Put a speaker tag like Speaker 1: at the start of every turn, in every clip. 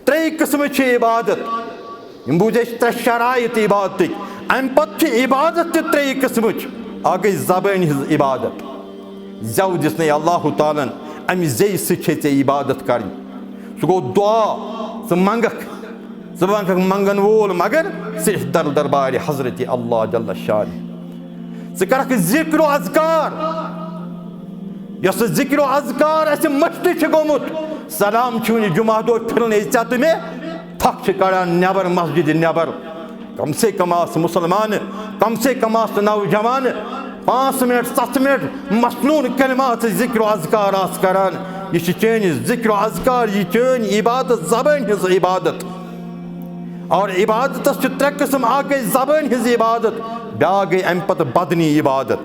Speaker 1: त्रे किस्म इबादत बूझे त्रे शराइत इबादत अम पे इबादत त्रे किस्म आ गई ज़बान हज इबादत जव दिस अल्लाह तालन अमि जे से इबादत कर सह गो दुआ ज़ मंगन वोल मगर सिर्फ दरबार हजरत अल्लाह जल्ल शान कर जिक्र अज़कार यस जिक्र अज़कार मश्त गोमुत सलाम जुमा दो फिरने चत में थक कड़ान नबर मस्जिद नबर कम से कम मुसलमान कम से कम नौजवान 5 मिनट 7 मिनट मसनून कलमात जिक्र अज़कार करान यह चैन जिक्र अज़कार यह चैन इबादत ज़बान हज इबादत और इबादत त्रे किस्म आ गई ज़बान हज इबादत ब्या गई अम पत बदनी इबादत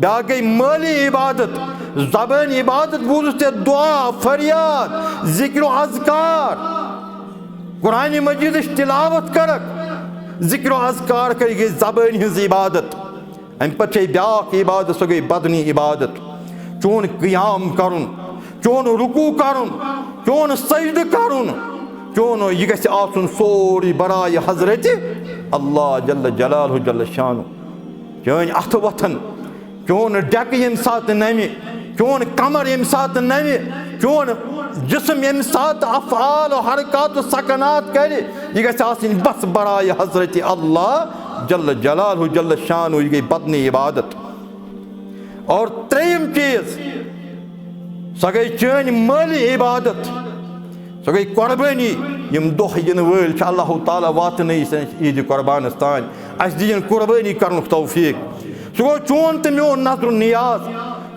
Speaker 1: ब्या गई माली इबादत ज़बान इबादत बूझ ते दुआ फरियाद जिक्र अज़कार कुरान मजीद तिलावत करक जिक्र अज़कार कर गई ज़बान हज इबादत अम पे ब्या इबादत सो गई बदनी इबादत चोन क़याम करुन चोन रुकू करुन चोन सजद करुन चोन यह गि आसुन सोरी बराए हजरत अल्लाह जल्ल जलालहु जल्ल शानु चोन अथ वथन चोन डेक यम सात नमि चोन कमर यम सात नमि चोन जिस्म यम सात अफ़आल हरकत सकनात कर यह गि बस बराए हजरत अल्लाह जल्ल जलालहु जल्ल शानु यह गई बदनी इबादत और त्रेयम चीज सह गई चैन माली इबादत सह गई कुर्बानी यम दोह इन वल अल्लाह ताला वातन ईद कुर्बानस तान अस दिन कुर्बानी कर तौफीक सह गो चोन तो मोन नजर नियाज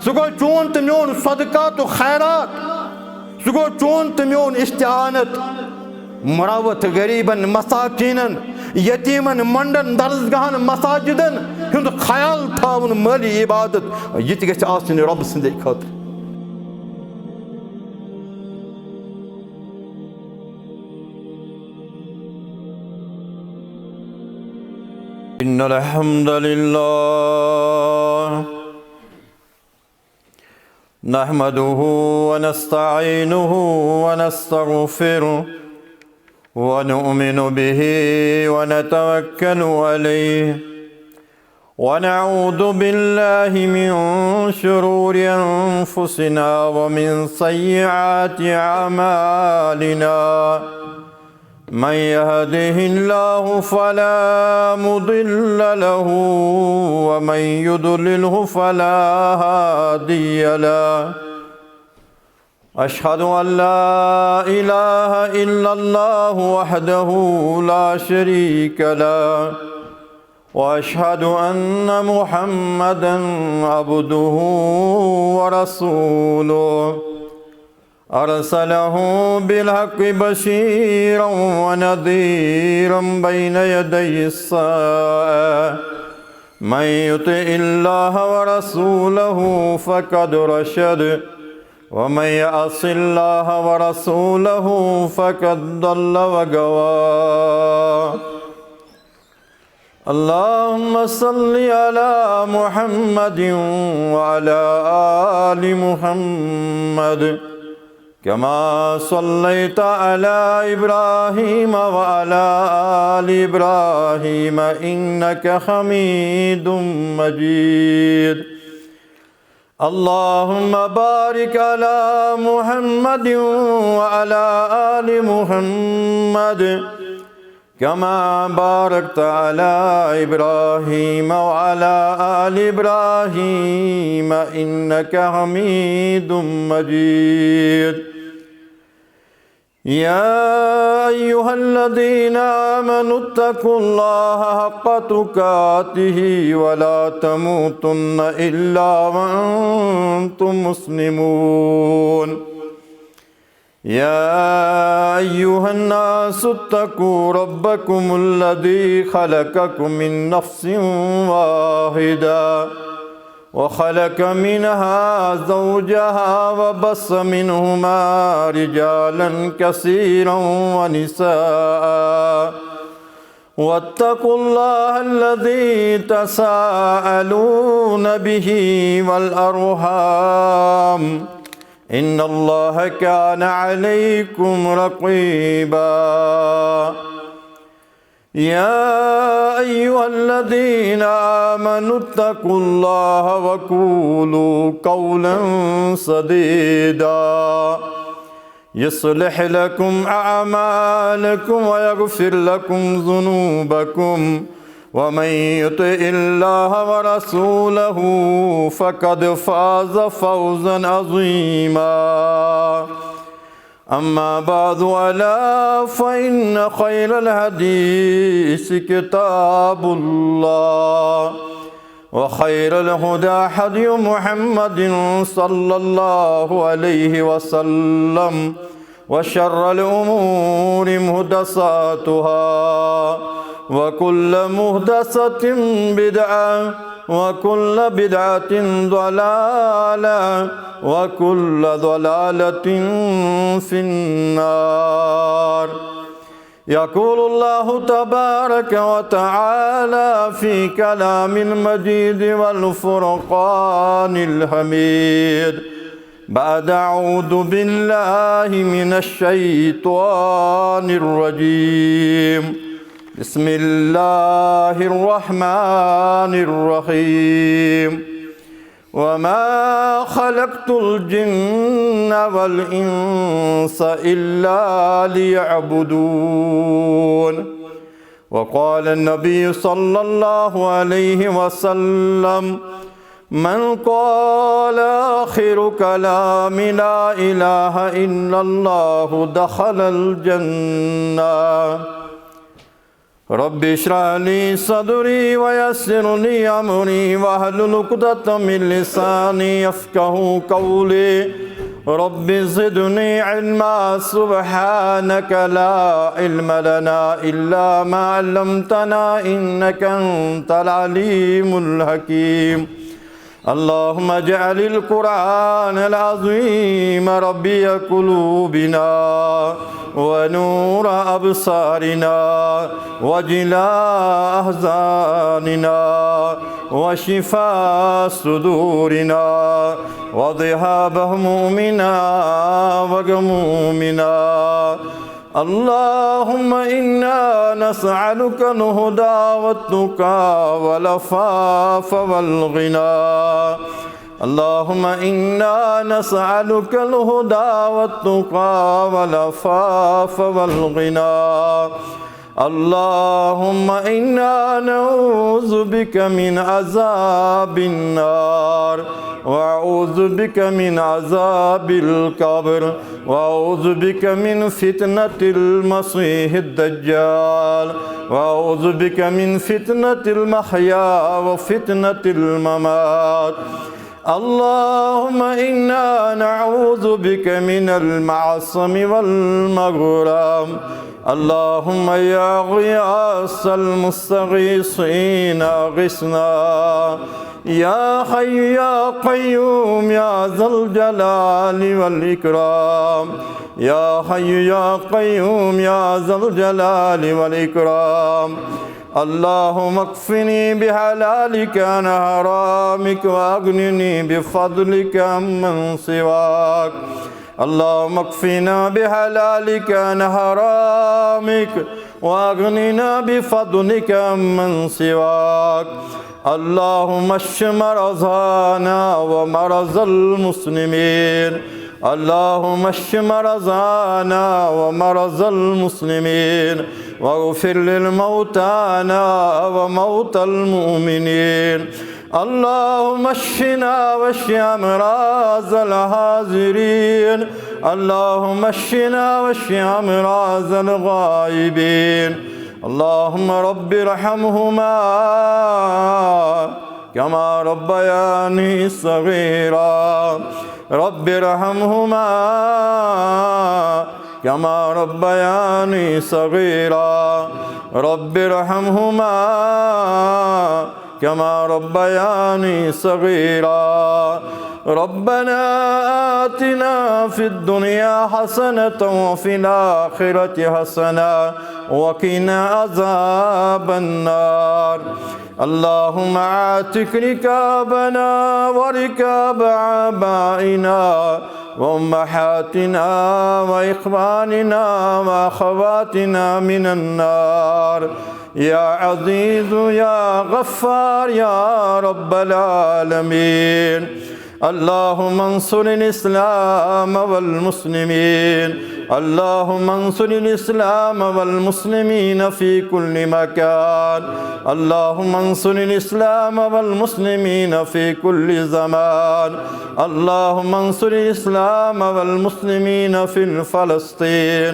Speaker 1: सह गो चोन तो मोन सदका तो खैरात सह गो चोन तो मोन इस्तिआनत मुरावत गरीबन मसाकीनन यतीमन मंडन दरसगाहन मसाजिदन हुंद ख्याल थावन माली इबादत यह गि आसन रब सद खतर
Speaker 2: इन्नल हम्दुलिल्लाह नहमदुहु व नस्तईनुहु व नस्तगफिरुहु व नु'मिनु बिही व नतवक्कलु अलैहि व नऊज़ु बिल्लाहि मिन शुरूरि अनफुसिना व मिन सय्यिआति अमालिना मन यहदिहिल्लाहु फला मुदिल्ल लहु व मन युद्लिल्हु फला हादिय लहु अशहदु अल्ला इलाहा इल्लल्लाह वहदहु ला शरीक लहु व अशहदु अन्न मुहम्मदन अब्दुहु व रसूलुहु अरसलहु बिलहक़्क़ि बशीरन व नज़ीरन बैन यदैस्साअ मन युतिइल्लाह व रसूलहु फ़क़द रशद व मन यअसिल्लाह व रसूलहु फ़क़द ضल व गवा। अल्लाहुम्मा सल्लि अला मुहम्मदिन व अला आलि मुहम्मद कमा सल्लैता अला इब्राहीम व अला आलि इब्राहीम इन्नका हमीदुम मजीद। अल्लाहुम्मा बारिक अला मुहम्मदिन व अला आलि मुहम्मद कमा बारकता अला इब्राहीम व अला आलि इब्राहीम इन्नका हमीदुम मजीद। या अय्युहल्लज़ीना आमनुत्तकुल्लाहा हक़्क़ तुक़ातिही वला तमूतुन्न इल्ला व अंतुम मुस्लिमून। या अय्युहन्नासुत्तकू रब्बकुमुल्लज़ी खलक़कुम मिन नफ्सिन वाहिदा व खलक़ मिनहा ज़ौजहा व बस्स मिनहुमा रिजालन कसीरन व निसाअ वत्तक़ुल्लाहल्लज़ी तसाअलून बिही वल अर्हाम إن الله كان عليكم رقيبا يا أيها الذين آمنوا اتقوا الله وقولوا قولا سديدا يصلح لكم أعمالكم ويغفر لكم ذنوبكم ومن يطع الله ورسوله فقد فاز فوزا عظيما أما بعد ألا فإن خير الحديث كتاب الله وخير الهدى هدي محمد صلى الله عليه وسلم وشر الأمور محدثاتها وكل محدثة بدعة وكل بدعة ضلالة وكل ضلالة في النار يقول الله تبارك وتعالى في كلام المجيد والفرقان الحميد بعد أعوذ بالله من الشيطان الرجيم بسم الله الرحمن الرحيم وما خلقت الجن والإنس إلا ليعبدون وقال النبي صلى الله عليه وسلم من قال آخر كلام لا إله إلا الله دخل الجنة رب اشرح لي صدري ويسر لي أمري واحلل عقدة من لساني يفقهوا قولي رب زدني علما سبحانك لا علم لنا إلا ما علمتنا إنك أنت العليم الحكيم اللهم اجعل القرآن العظيم ربي قلوبنا ونور أبصارنا وجلاء أحزاننا وشفاء صدورنا وذهاب همومنا وغمومنا اللهم إنا نسألك الهدى والتقى والعفاف والغنى اللهم إنا نسألك الهدى والتقى والعفاف والغنى اللهم إنا نعوذ بك من عذاب النار وأعوذ بك من عذاب القبر وأعوذ بك من فتنة المسيح الدجال وأعوذ بك من فتنة المحيا وفتنة الممات اللهم إنا نعوذ بك من المعصم والمغرم اللهم يا غياث المستغيثين أغثنا يا حي يا قيوم يا ذا الجلال والإكرام يا حي يا قيوم يا ذا الجلال والإكرام اللهم اكفني بحلالك عن حرامك واغنني بفضلك عمن سواك اللهم اكفنا بحلالك عن حرامك واغننا بفضلك عمن سواك اللهم اشف مرضانا ومرضى المسلمين اللهم اشف مرضانا ومرضى المسلمين واغفر للموتانا وموتى المؤمنين اللهم اشفنا واشف امراض الحاضرين اللهم اشفنا واشف امراض الغائبين اللهم رب ارحمهما كما ربياني صغيرا رب ارحمهما كما ربياني صغيرا رب ارحمهما كما ربياني صغيرا ربنا آتنا في الدنيا حسنة وفي الآخرة حسنة وقنا عذاب النار اللهم اعتق ركابنا وركاب آبائنا व उम्महातिना व इख्वानिना व अख़वातिना मिनन्नार या अज़ीज़ या गफ़्फ़ार या रब्बल आलमीन। अल्लाहुम्मा अंसुरिल इस्लाम वल मुस्लिमीन, अल्लाहुम्मा अंसुरिल इस्लाम वल मुस्लिमीन फ़ी कुल्लि मकान, अल्लाहुम्मा अंसुरिल इस्लाम वल मुस्लिमीन फ़ी कुल्लि ज़मान, अल्लाहुम्मा अंसुरिल इस्लाम वल मुस्लिमीन फ़िल फ़लस्तीन,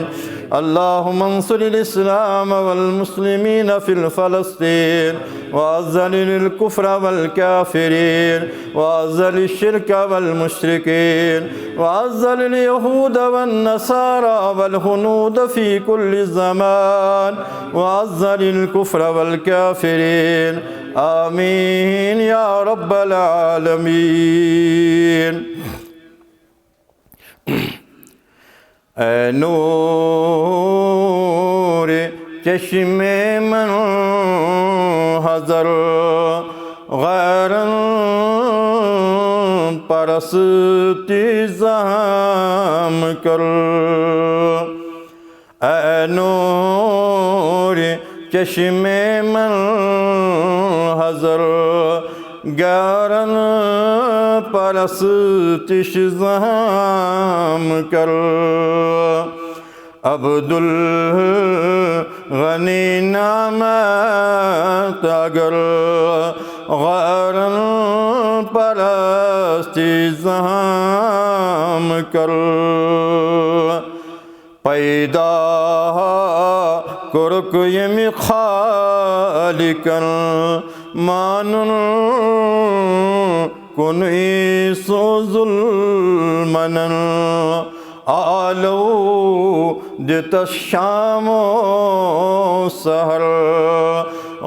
Speaker 2: अल्लाहुम्मा अंसुरिल इस्लाम वल मुस्लिमीन फ़िल फ़लस्तीन व अज़्ज़िलिल कुफ़्र वल काफ़िरीन व अज़्ज़िलिश शिर्क वल मुश्रिकीन व अज़्ज़िलिल यहूद वन नसारा वल हुनूद फ़ी कुल्लि ज़मान व अज़्ज़िलिल कुफ़्र वल काफ़िरीन। आमीन या रब्बल आलमीन। नूर चश्मे मन हज़र गैरन परस्ती ज़ाम कर, नूर चश्मे मन हज़र गैरन परस्तिश ज़ाम कर। अब्दुल गनी नामत अगर गैरन परस्ती ज़ाम कर, पैदा कुर्क यमी खालिकन मानुन कुनी सो ज़ुल्मनन आलो दित शामो सहर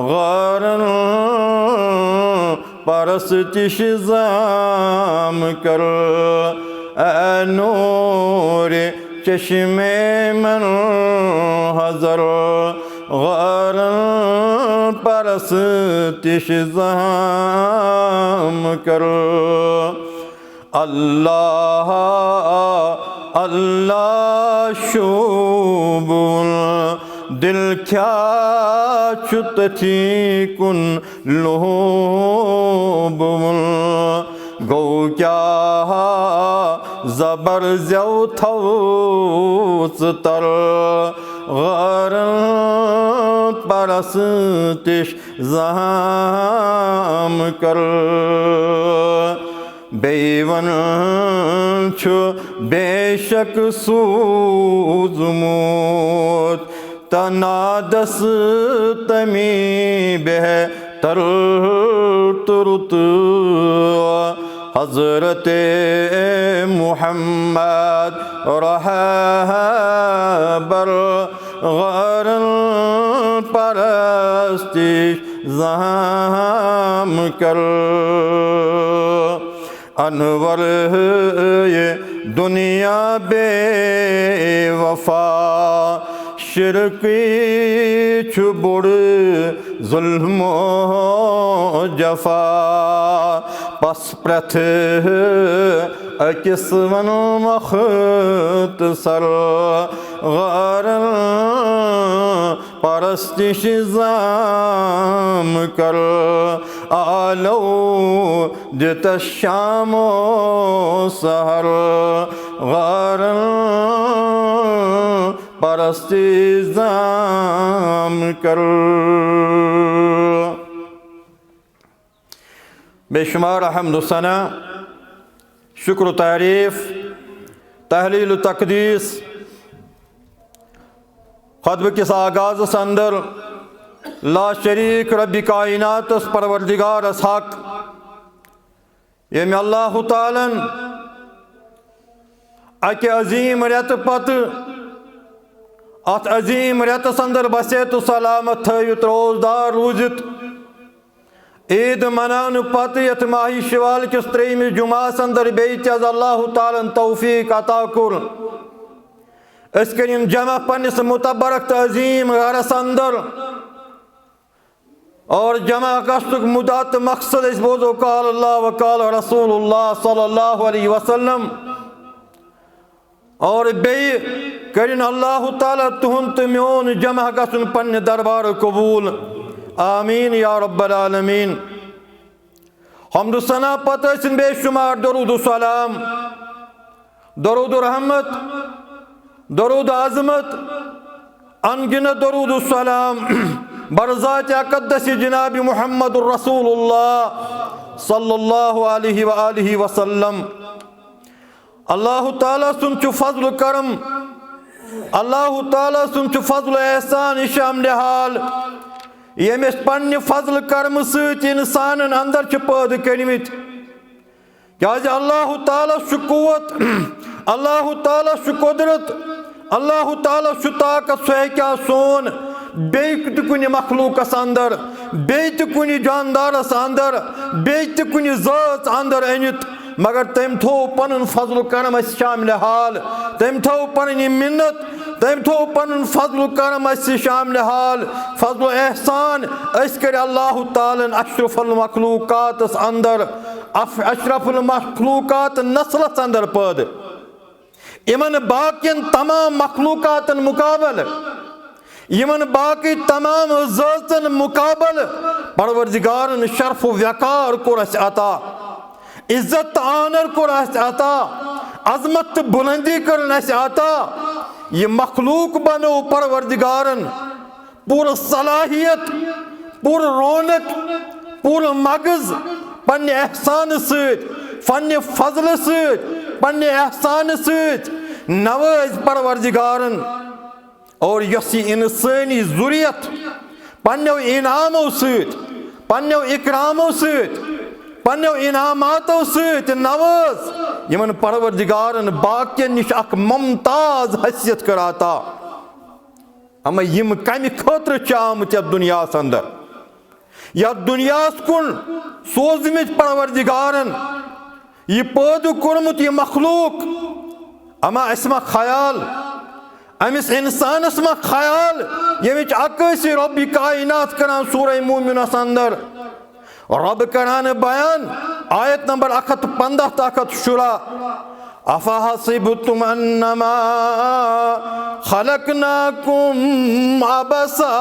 Speaker 2: गैरन परस्तिश ज़ाम कर। नूर चश्मे मन हज़र गैरन परस्तिश ज़ाम कर। अल्लाह अल्लाह शोबुल दिल क्या छुत थी कुन लोबुल गो क्या ज़बर ज़्यौ थौस तर गैरन परस्तिश ज़ाम कर। बेवन छु बेशक सूज़मूत तनादस तमी बेहतर तुरुत हज़रत मुहम्मद रहबर गैरन परस्तिश ज़ाम कर। अनवर ये दुनिया बेवफा शिरकी छुबुड़ जुल्मो जफा पस प्रथ अकिस वन मख्तसर गैरन परस्तिश ज़ाम कर। आलो दित शामो सहर गैरन परस्तिश ज़ाम कर। बेशुमार हम्द सना शुक्र तारीफ़ तहलील तक़दीस ख़ुतबे किस आगाज़ अंदर ला शरीक रब्बी कायनात परवरदिगार हक यम अल्लाह तालन अक अजीम रेत पत अत अजीम रेतस अंदर बसे तो सलामत थवित रोजदार रूजित ईद मनान पत यथ माही शवाल किस त्रेम जुमास अंदर बेच अल्लाह तालन तौफीक अता कुर करीम जमा पन्निस मुतबरक तजीम गरस अंदर और जमा गश्तुक मुदात मकसद इस बोझो काल अल्लाह व काल रसूलुल्लाह सल्लल्लाहु अलैहि वसल्लम और बे करिन अल्लाह ताला तुहुंद तो मोन जमा गसन पन्ने दरबार कबूल आमीन या रब्बल आलमीन। हम्दु सना पता बेशुमार दरूद सलाम, दरूद रहमत, दरूद आजमत, अनगिनत दरूद सलाम बरज़ात अक़द्दस जनाब मुहम्मद रसूलुल्लाह सल्लल्लाहु अलैहि व आलिहि वसल्लम। अल्लाह ताला सुन फजल करम, अल्लाह ताला सुन फजल एहसान शामिल हाल यमिस पन्ने फजल करम सत इंसान अंदर पैदा कर्मित। क्या अल्लाह ताला कुव्वत, अल्लाह ताला कुदरत, अल्लाह ताला ताकत सह क्या सोन बे कुन मखलूकस अंदर, बे कुन जानदारस अंदर, बे कुन ज़ात अंदर अनित, मगर तम थो पन फजल करम शामिल हाल, तम थो पन मिन्नत, तम थो पन फजल करम शामिल हाल, फजल एहसान कर अल्लाह ताला अशरफुल मखलूकात अंदर, अशरफुल मखलूकात नस्लस अंदर पैदा। इमन बाकियन तमाम मखलूकात मुकाबल, इमन बाकी तमाम ज़ातन मुकाबल परवरदिगारन शर्फ वकार कोर अता, इज्जत आनर कोर अता, अजमत बुलंदी करन अता। ये मखलूक बनो परवरदिगारन पूरा सलाहियत, पूरा रौनक, पूरा मगज पन्ने एहसान सत, पन्ने फजल सत, पन्ने एहसान सत नवाज परवरदिगारन। और यस इंसानी जुरियत पन्नो इनामों सत, पन्नो इकरामों सत, पन्नो इनामातों सत नवाज यमन परवरदिगारन बाकियन निश अक मुमताज हैसियत कराता। हम यम कम खतर आमत दुनिया अंदर, या दुनिया कुन सोजमित परवरदिगारन यह पैदा कोर्मुत यह मखलूक, अमा इसमा ख्याल, अमिस इंसानस मा ख्याल यमिच अक्स रब्बी कायनात करान सूरह मोमिनस अंदर। रब करान बयान आयत नंबर 115 तक शुरा, अफहसिबतुम अन्नमा खलकनाकुम अबसा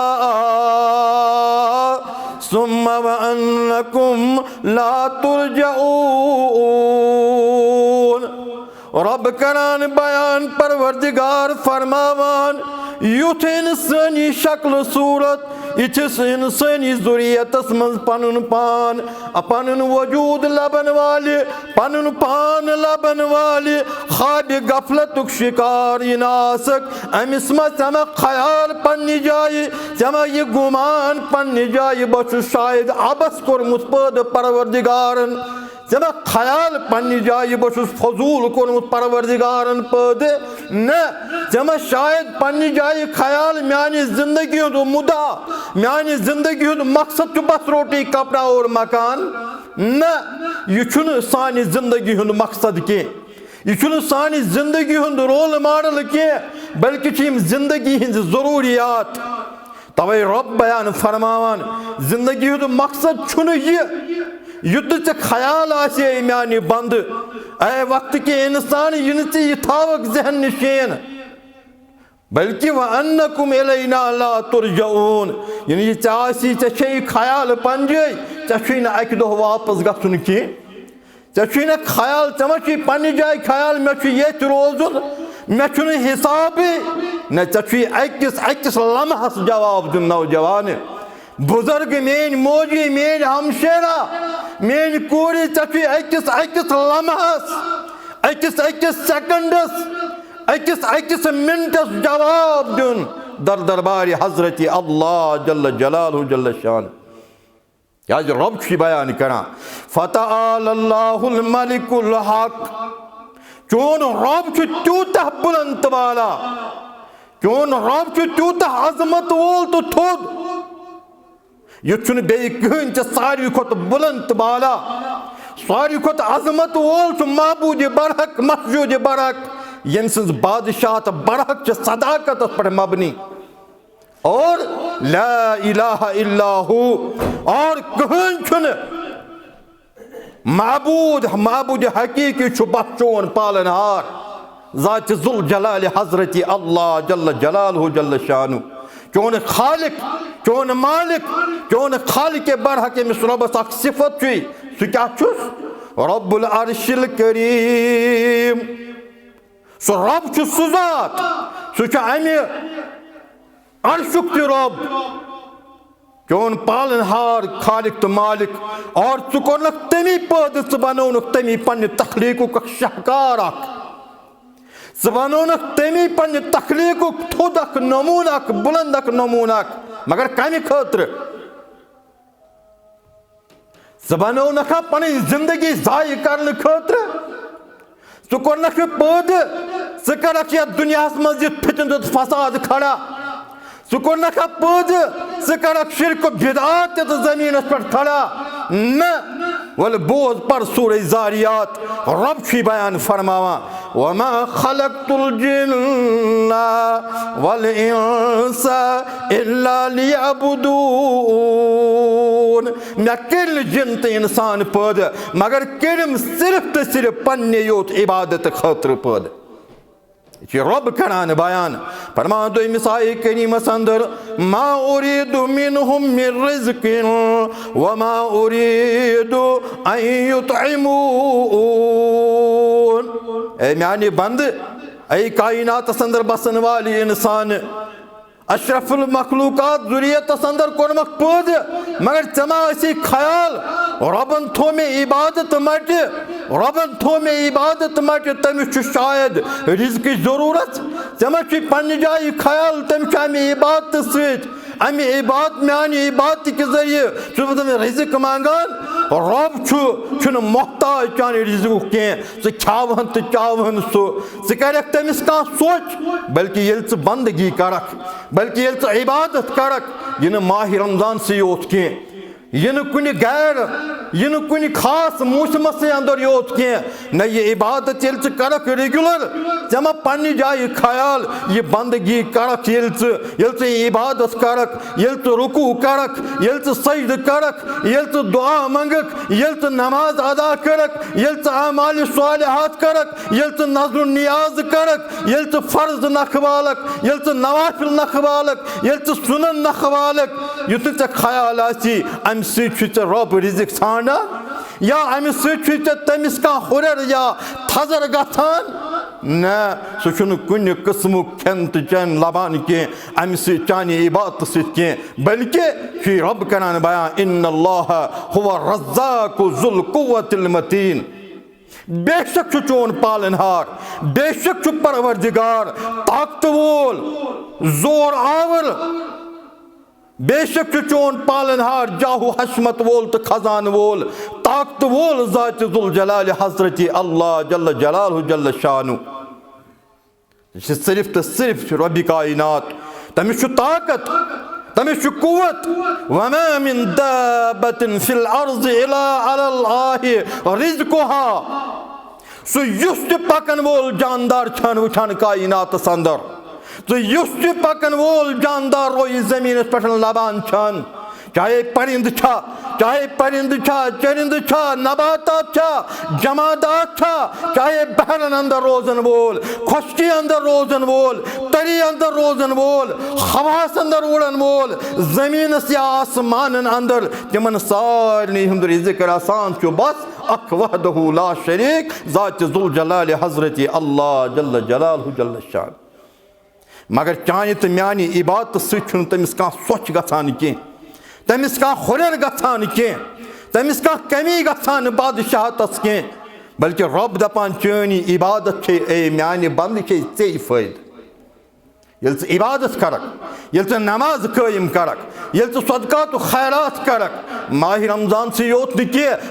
Speaker 2: सुम्मा व अन्नकुम ला तुरजऊन। रब करान बयान परवरदिगार फरमावान युथ इंसानी शक्ल सूरत इस इंसानी जुरियतस मज पनुन पान, पनुन वजूद लबन वाले, पनुन पान लबन वाले ख्वाब गफलतुक शिकार नासक अमिस मम ख्याल पन्नी जाए जमा ये गुमान पन्नी जाए बस शायद अबस कोर्मुत पैदा परवरदिगारन, जमा ख्याल पन्नी जाए बस फजूल कोर्मुत परवरदिगारन पैदा न, जमा शायद पन्नी जाए ख्याल म्यानी जिंदगी हुंद मुदा, म्यानी जिंदगी हुंद मकसद छु बस रोटी कपड़ा और मकान न। यह छुन सानी जिंदगी हुंद मकसद के, यह छुन सानी जिंदगी हुंद रोल मॉडल के, बल्कि छिम जिंदगी हिंद जरूरियात। तवे रब बयान फरमावान जिंदगी हुंद मकसद छुन युद्ध चे ख्याल आसे म्यानी बंद ऐ वक्त के इंसान युन चे थावक जहन निशेन, बल्कि वह अन्नकुम इलैना ला तुरजऊन। यानी ये चासी चे ख्याल पंजे चे न अक दो वापस गसन की, चे न ख्याल चे पन्ने जाए ख्याल मे ये रोजुन मे हिसाब न चे अकिस लम्हस जवाब दिन। नौजवान बुजुर्ग मेन मोजी मेन हमशेरा मेन कोरी चे अकिस लम्हस अकिस सेकंडस अकिस मिनटस जवाब दिन दर दरबार हजरत अल्लाह जल्ल जलालहु जल्ल शान। आज रब की बयान करा फतआलल्लाहुल मलिकुल हक, चोन रब त्यूतः बुलंद वाला, चोन रब त्यूतः अजमत वोल तो थोद, यह बे कहीं सारी खुद बुलंद वाला, सारी खुद अजमत वोल तो महबूद बरहक मखजूद बरहक यम सज बादशाह बरहक सदाकत पर मबनी। और ला इलाहा इल्लाहु, और कहीं महबूद हकीकी बख्शोन पालनहार
Speaker 1: ज़ात ज़ुल जलाल हज़रत अल्लाह जल्ल जलालहु जल्ल शानु। चोन खालिक, चोन मालिक, चोन खालिक बरहक अमिस रब्बस अख सिफत छुई, सु क्या छुस? रब्बुल अर्शिल करीम। सु रब छु सु ज़ात, सु छु अमि अर्शुक ते रब, चोन पालनहार खालिक तो मालिक। और छु कोरनक तमी पैदा, छु बनौनक तमी पन्ने तख्लीकुक शाहकार अख, छु बनौनक तमी पन्ने तख्लीकुक थोद अख नमून अख, बुलंद अख नमून अख, मगर कमि खतर? छु बनौनक पन्नी जिंदगी जाय करने खतर? छु कोरनक पैदा, छु करक यथ दुनियास मज फितन फसाद खड़ा, छु कोरनक पैदा, छु करक शिर्क बिदअत जमीनस पर खड़ा न। वल बोझ पर सूरह ज़ारियात रब छी बयान फरमावा, वमा खलक़तुल जिन्ना वल इंसा इल्ला लियअबुदून। मैं किल जिन तो इंसान पैदा, मगर किलम सिर्फ तो सिर्फ पन्ने योत इबादत खतर पैदा। रब करान बयान फरमा दो मिसाई करीमस अंदर, मा उरीदु मिनहुम मिन रिज़्किन व मा उरीदु अन युतइमून। ए म्यानी बंद, ए कायनात अंदर बसन वाली इंसान, अशरफुल मखलूकात जुरियत अंदर कोरमक पैदा, मगर चमा ऐसी ख्याल रबन थो में इबादत मट, रबन थो में इबादत मट, तमिस शायद रिज़्क की जरूरत, चमा पन्ने जाय ख्याल तमिस अमे इबादत सत, अमे इबादत म्यानी इबादत के जरिए रिज़्क मांगान। रब छु मोहताज चाने रिज़्क कह, सह खावन तो चावन सह करक तमिस कह सोच, बल्कि ये बंदगी करक, बल्कि ये इबादत करक, यह माह रमजान से योत कह, यह कुन गैर, यह कुन खास मौसम से अंदर योत कह, न ये इबादत ये करक रेगुलर, जमा पन्नी जाय ख्याल ये बंदगी करक, ये इबादत करक, ये रुकू करक, ये सजद करक, ये दुआ मंगक, ये नमाज अदा करक, ये अमाल सालिहात करक, ये नज़र नियाज करक, ये फर्ज नखवालक, ये नवाफिल नखवालक, ये सुनन नखवालक, युत ख्याल आसी अम रब रिज़्क छाना, या अमि तमिस कह हुरर या थजर गथान न, सह कुन किस्म खेन तो चैन लबान कह अमि चाने इबादत सह, बल्कि रब करान बयान, इन्नल्लाह हुवा रज़्ज़ाक़ु ज़ुल क़ुव्वतिल मतीन। बेशक चोन पालनहार, बेशक परवरदिगार ताकत वोल जोर आवर, बेशक चोन पालनहार जाहु हशमत वोल तो खजान वोल ताकत वोल ज़ात ज़ुल जलाल हज़रत अल्लाह जल्ल जलालहु जल्ल शानु। सिर्फ तो सिर्फ रब कायनात, तमिस ताकत, तमिस कुव्वत। वमा मिन दाब्बतिन फिल अर्ज़ इल्ला अलल्लाहि रिज़्क़ुहा। सो युस पकन वोल जानदार छन वुछान कायनात अंदर, तो युस पकन वोल जानदार रोई जमीन पे लबान छन, चाहे परिंद छा, चाहे परिंद छा, चरिंद छा, नबातात छा, जमादात छा, चाहे बहरन अंदर रोजन वोल, खुश्की अंदर रोजन वोल, तरी अंदर रोजन वोल, हवास अंदर उड़न वोल, जमीन से आसमान अंदर, तिमन सारनी हम रिज़्क आसान छो बस अख वहदहु ला शरीक ज़ात ज़ुल जलाल हज़रत अल्लाह जल्ल जलालहु जल्ल शान। मगर चाने तो म्यानी इबादत सह तमिस कह सोच गसान कह, तमिस कह हुरर गसान कह, तमिस कह कमी गसान बादशाहतस कह, बल्कि रब दपान चानी इबादत ए म्यानी बंद चे फायद, ये इबादत करक, ये नमाज कायम करक, ये सदकात खैरात करक, माह रमजान से योत न,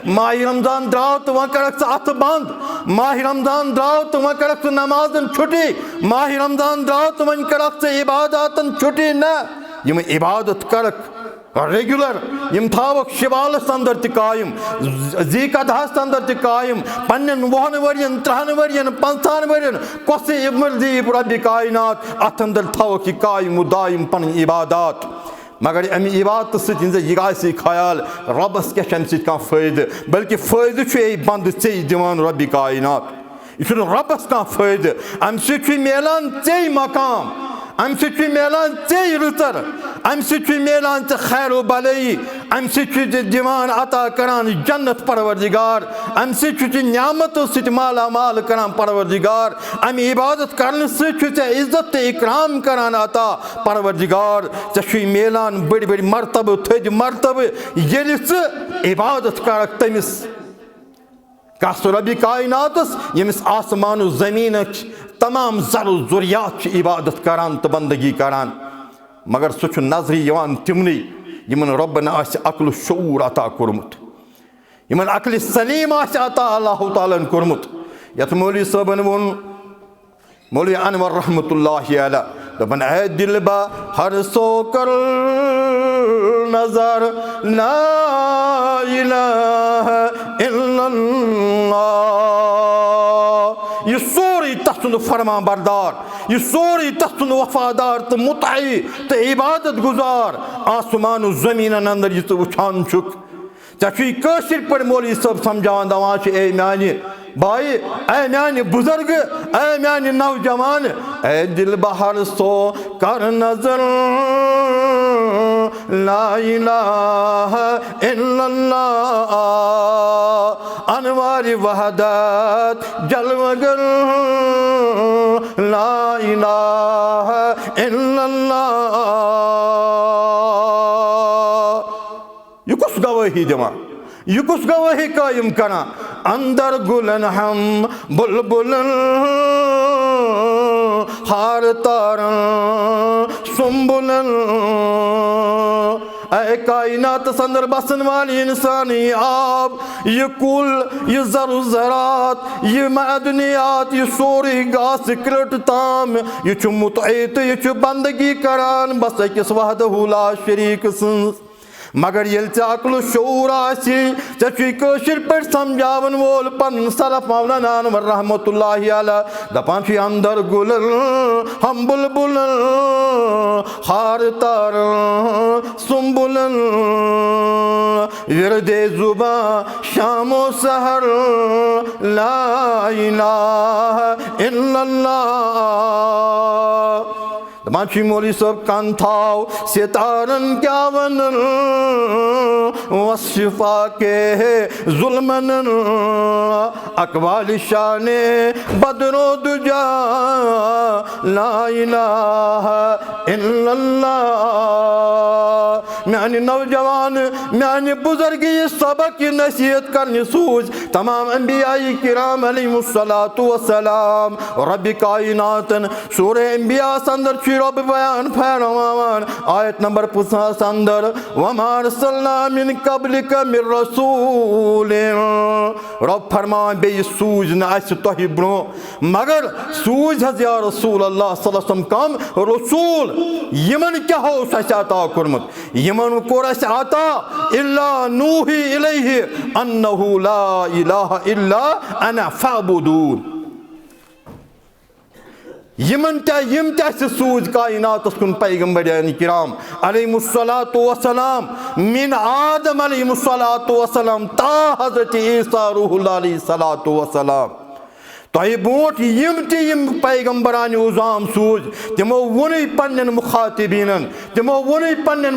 Speaker 1: माह रमजान द्राव तो वह करक अत बंद, माह रमजान द्राव तो वह करक नमाजन छुट्टी, माह रमजान द्राव तो वह करक इबादतन छुट्टी न, यम इबादत करक रेगुलर, यम थावक शिवालस अंदर तयम, ज़ीक़दहस अंदर तयम, पन्न 20 वरियन 30 वरियन 50 वरियन कस इमरदीब रब कायनात अत अंदर थावक कायम दायम पन इबादत। मगर अमि इबादत सह ख्याल रबस क्या फायद, बल्कि फायद बंद चे दिवान रब कायनात। यह रबस का फायदे अम मिलान चे मकाम अम मिलान चे रुतर अम मिलान चे खैर भलाई अम दिवान अता करान जन्नत परवरदिगार अम न्यामतों से माला माल करान परवरदिगार अम इबादत करने से इज्जत इकराम करान अता परवरदिगार चे मिलान बड़ी बड़ी मरतब थज मरतब ये इबादत कर तमिस कस रबी कायनातस यमिस आसमान ज़मीन तमाम ज़रो ज़ुरियात इबादत करान तो बंदगी करान मगर सह नजरी तिमन यमन रब्बन अक्ल शूर अता कोर्मुत यमन अक्ल सलीम अता अल्लाह तालन कोर्मुत यत मौलवी साहबन वोन मौलवी अनवर रहमतुल्लाहि अलैह दपन ऐ दिल बा हर सो कर नजर ला इलाहा इल्लल्लाह यह सोरी तस्सुन फरमा बरदार यह सोरी तस्सुन वफादार तो मुतई तो इबादत गुजार आसमान ज़मीन अंदर यह वुछान छुक ज़िर पे मौलवी सब समझान दवान ए मानी भाई ए मानी बुजुर्ग ए मानी नौजवान ए दिल बहर सो कर नजर ला इलाहा इल्लल्लाह अनवारी वहदत जलवगर ला इलाहा इल्लल्लाह यह कुछ गवाही दिवान यह कुछ गवाही कायम करा अंदर गुलन हम बुलबुलन हार तारा सुम्बुलन ऐ कायनात संदर बसन वाली इंसानी आप ये कुल ये ज़र ज़रात ये मदनियात ये सोरी गास क्लट ताम ये मुतईत ये बंदगी करान बस अकिस वहदहु ला शरीक सन्स मगर ये अक्ल शूर आशिर पे समझावन वोल पन सलफ मौलाना अनवर रहमतुल्लाहि अलैह दपान अंदर गुलन हम बुलबुलन हार तार सुम्बुलन विरदे जुबा शामो सहर ला इलाहा इल्लल्लाह माची मौली सब कान थाव सितारन क्या वनन वशिफा के जुल्मन अकवाल शाने बदरो दुजा ला इलाहा इल्लल्लाह म्यानी नौजवान म्यानी बुजुर्ग ये सबक नसीहत करनी सूझ तमाम अंबियाई किराम अलैहिमुस्सलातु वस्सलाम रब्बी कायनातन सूरह अंबिया संदर रब बयान फरमान आयत नंबर 50 अंदर वमा अरसलना मिन कबलिक मिर रसूल रब फरमान बे सूझ न अस तोहि ब्रो मगर सूझ हज या रसूल अल्लाह सल्लल्लाहु अलैहि वसल्लम कम रसूल यमन क्या हो अस अता कोरमत यमन कोर अस अता इल्ला नूही इलैहि अन्नहु ला इलाहा इल्ला अना फअबुदून यमन सूझ कायनात कुन पैगंबरान किराम अलैहिमुस्सलातु वस्सलाम मिन आदम अलैहिमुस्सलातु वस्सलाम ता हजरत ईसा रूहुल्लाह अलैहिस्सलातु वस्सलाम तोह बोट यम पैगंबरान उज़ाम सूझ तमो वन पन्न मुखातिबीन तमो वन पन्न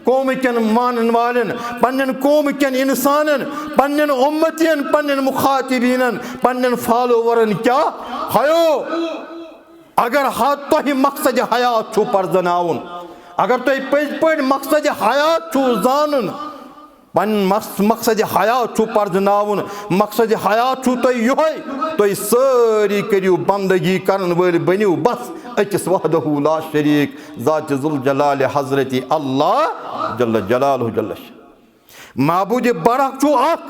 Speaker 1: कौम कन मानन वालन पन्न कौम कन इंसानन पन्न उम्मतियन पन्न मुखातिबीन पन्न फॉलोवरन क्या हयो अगर तुह मकसद हयात छो परजनाउन अगर तुह पज पे मकसद हयात छो जान पन मकसद हयात छो परजनाउन मकसद हयात छो तुह योहे तुह सारी करियो बंदगी करन वाल बनियो बस अकिस वहदहु ला शरीक ज़ात ज़ुल जलाल हज़रत अल्लाह जल्ल जलालहु जल्ल माबूद बरक छो अख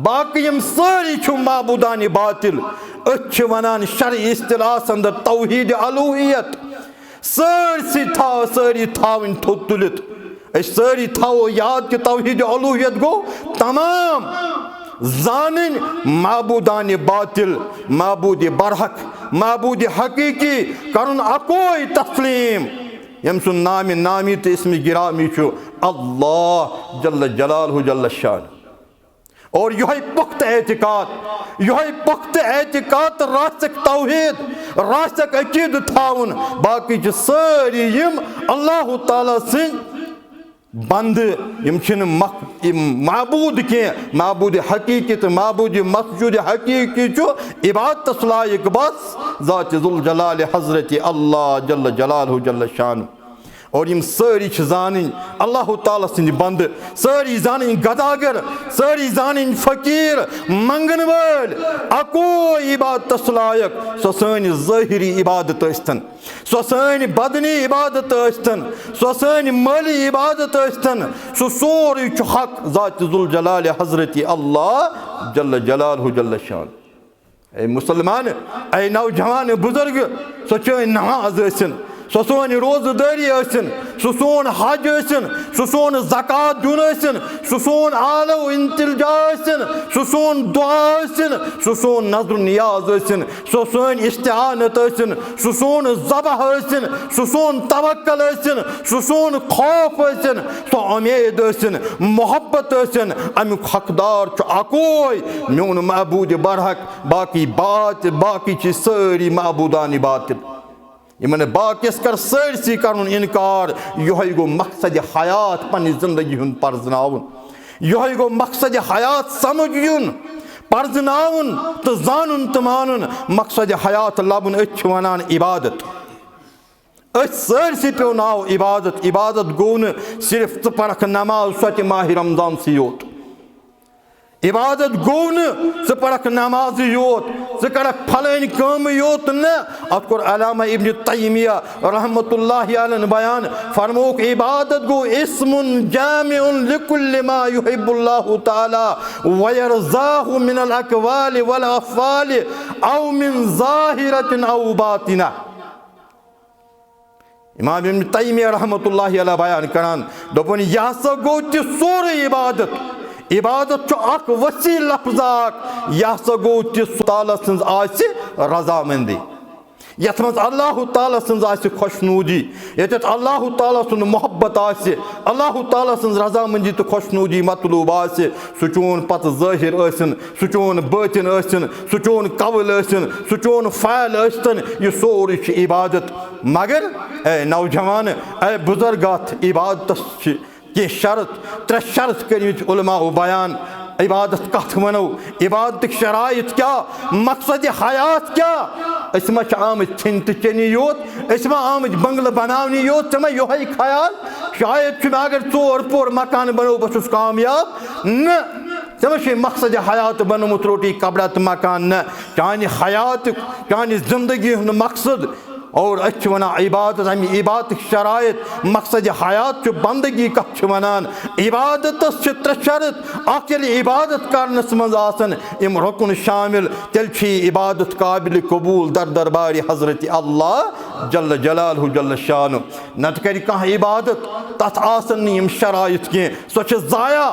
Speaker 1: बाकी यम सारी छो माबूदान बातिल वन शर इस्तिलास अंदर तौहीद अलूहियत सारी थावन थोद तुलित सारी थावो याद कि तौहीद अलूहियत गो तमाम जानन माबूदान बातिल माबूद बरहक माबूद हकीकी करुन अकोई तस्लीम यम सुन नामी तो इसमें गिरामी छो अल्लाह जल्ल जलालहु जल्ल शान और यह पुख्त एतिकाद, यह पुख्त एतिकाद रासक तौहीद, रासक अकीद थाउन, बाकी सारी यम अल्लाह ताला सिंह बंद यम महबूद के महबूद हकीकत महबूद मसजूद हकीकी इबादत लायक बस ज़ात ज़ुल जलाल हज़रत अल्लाह जल्ल जलालहु जल्ल शान। और यम सारी जान अल्लाह ताला सिंह बंद, सारी जान गदागर, सारी जान फकीर मंगन वाल अको इबादत लायक सो सन ज़ाहिरी इबादत अस्तन, सो सन बदनी इबादत अस्तन, सो सन माली इबादत अस्तन, सो सोरी हक ज़ात ज़ुल जलाल हज़रत अल्लाह जल्ल जलालहु जल्ल शान। ए मुसलमान, ए नौजवान बुजुर्ग, सो चन नमाज असन, सो सोन रोजदारी असन, सो सोन हज असन, सो सोन ज़कात दुन असन, सो सोन आलो इंतिल्जा असन, सो सोन दुआ असन, सो सोन नज़र नियाज असन, सो सोन इस्तिआनत असन, सो सोन ज़बह असन, सो सोन तवक्कल असन, सो सोन खौफ असन, सो उम्मीद असन, मोहब्बत असन। अमुक हकदार अकोई म्यून महबूद बरहक, बाकी बात बाकी सारी महबूदानी बातिल, यमन बाकिस कर सरसी कर इनकार। यह गो मकसद हयात पन्नी जिंदगी हुन परजनाउन, यह गो मकसद हयात समझुन परजनाउन तो जानुन तो मानुन। मकसद हयात लबुन वनान इबादत, सरसी पे नाव इबादत। इबादत गो न सिर्फ तो परख नमाज सत माह रमजान से योत, इबादत गो न पढ़ नमाज योत, कर फलन कम योत न। अत कोर अल्लामा इब्न तैमिया रहमतुल्लाहि अलैहि बयान फरमोक इबादत गो इस्मुन जामिउन लिकुल्लि मा युहिब्बुल्लाहु तआला व यरज़ाहु मिनल अक़वालि वल अफ़आलि औ मिन ज़ाहिरतिन औ बातिना। इमाम इब्न तैमिया रहमतुल्लाहि अलैहि बयान करान दोपन यह सा गो सोरे इबादत। इबादत अख वसी लफ्ज़ यह सा गो ताला सन्ज आसि रजामंदी, यथ मज अल्लाह ताला सन्ज आसि खुशनूदी, यत अल्लाह ताला सुन मोहब्बत आसि, अल्लाह ताला सन्ज रजामंदी तो खुशनूदी मतलूब आसि। सु चोन पत ज़ाहिर आसन, सु चोन बातिन आसन, सु चोन कवल आसन, सु चोन फ़ैल आसन, यह सोरी इबादत। मगर ए नौजवान, ए बुजुर्गात इबादत ये शर्त त्रे शर्त कर उलमा बयान। इबादत कथ वनो, इबादत शराइत क्या, मकसद हयात क्या। मा आमत छिन तो चेनी योत, मा आमत बंगल बनावनी योत, मा योह ख्याल शायद अगर चोर पोर मकान बनो बस कामयाब न। चे मकसद हयात बनमुत रोटी कपड़ा तो मकान न। चान हयात चान जिंदगी हूं मकसद और अच्छ वना इबादत। अमी इबादत शराइत मकसद हयात बंदगी कथ वनान। इबादत त्रे शर्त, अख इबादत करनस मज आसन इम रुकन शामिल, तेल इबादत काबिल कबूल दर दरबार हज़रत अल्लाह जल्ल जलालहु जल्ल शानु। नत कर कह इबादत तथ आसन इम शराइत कह, सो ज़ाया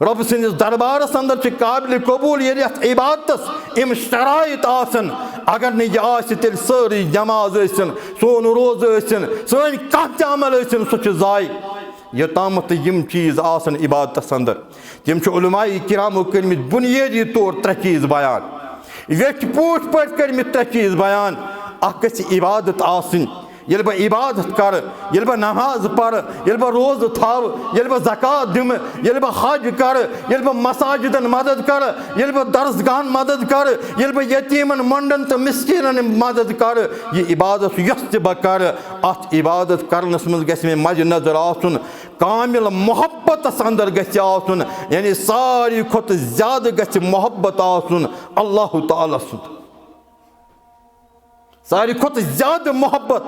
Speaker 1: रब सिंदिस दरबारस अंदर काबिल कबूल ये इबादत इम शराइत आसन। अगर नहीं यह तेल सारी नमाज आसन, सोन रोज आसन, सन कह अमल आसन, सो ज़ाय। योताम यम चीज़ आसन इबादत अंदर तम उलमाए किरामो कर्मित बुनियादी तौर त्रे चीज़ बयान, वेच पूछ पट कर्मित त्रे चीज़ बयान। अख गछि इबादत आसन, ये बह इबादत कर, ये बह नमाज पढ़, ये बह रोज थाव, ये बह ज़कात दिम, ये बह हज कर, ये बह मसाजिदन मदद कर, ये बह दरसगाहन मदद कर, ये बह यतीमन मंडन तो मिस्कीनन मदद कर। ये इबादत यस बह कर, अत इबादत करनस मज गछ मे मज नजर आसन कामिल मोहब्बत अंदर गछ आसन, यानी सारी खुद ज्यादा गछ मोहब्बत आसन अल्लाह ताला सुन। सारी खुद ज्यादा मोहब्बत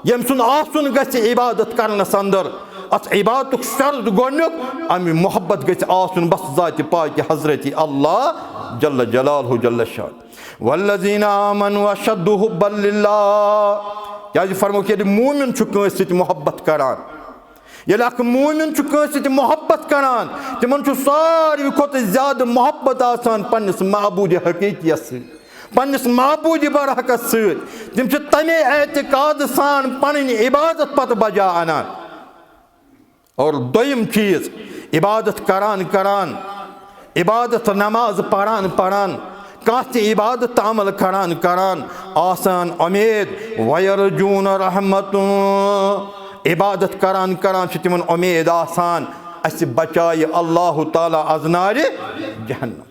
Speaker 1: यम सुन आसन गछ इबादत करनस अंदर। अत इबादत शर्त गोनुक अमी मोहब्बत गछ आसन बस ज़ात पाक हज़रत अल्लाह जल्ल जलालहु जल्ल शान। वल्लज़ीना आमनु अशद्दु हुब्बन लिल्लाह। क्या फरमो कि मोमिन कंस सत मोहब्बत करान, ये मोमिन कंस सत मोहब्बत करान, तिमन सारी खुद ज्यादा मोहब्बत आसान पन्निस महबूद हकीकियत सत, पन्निस महबूद बरहकत सत। तिम तमे एतकाद सान पन इबादत पत बजा अनान। और दोयम चीज इबादत करान करान इबादत नमाज पढ़ान पढ़ान कह इबादत अमल करान करान आसान उमेद वयरजून रहमत इबादत करान करान तिमन उमेद आसान अस बचाए अल्लाह ताला अजनार जहन्नम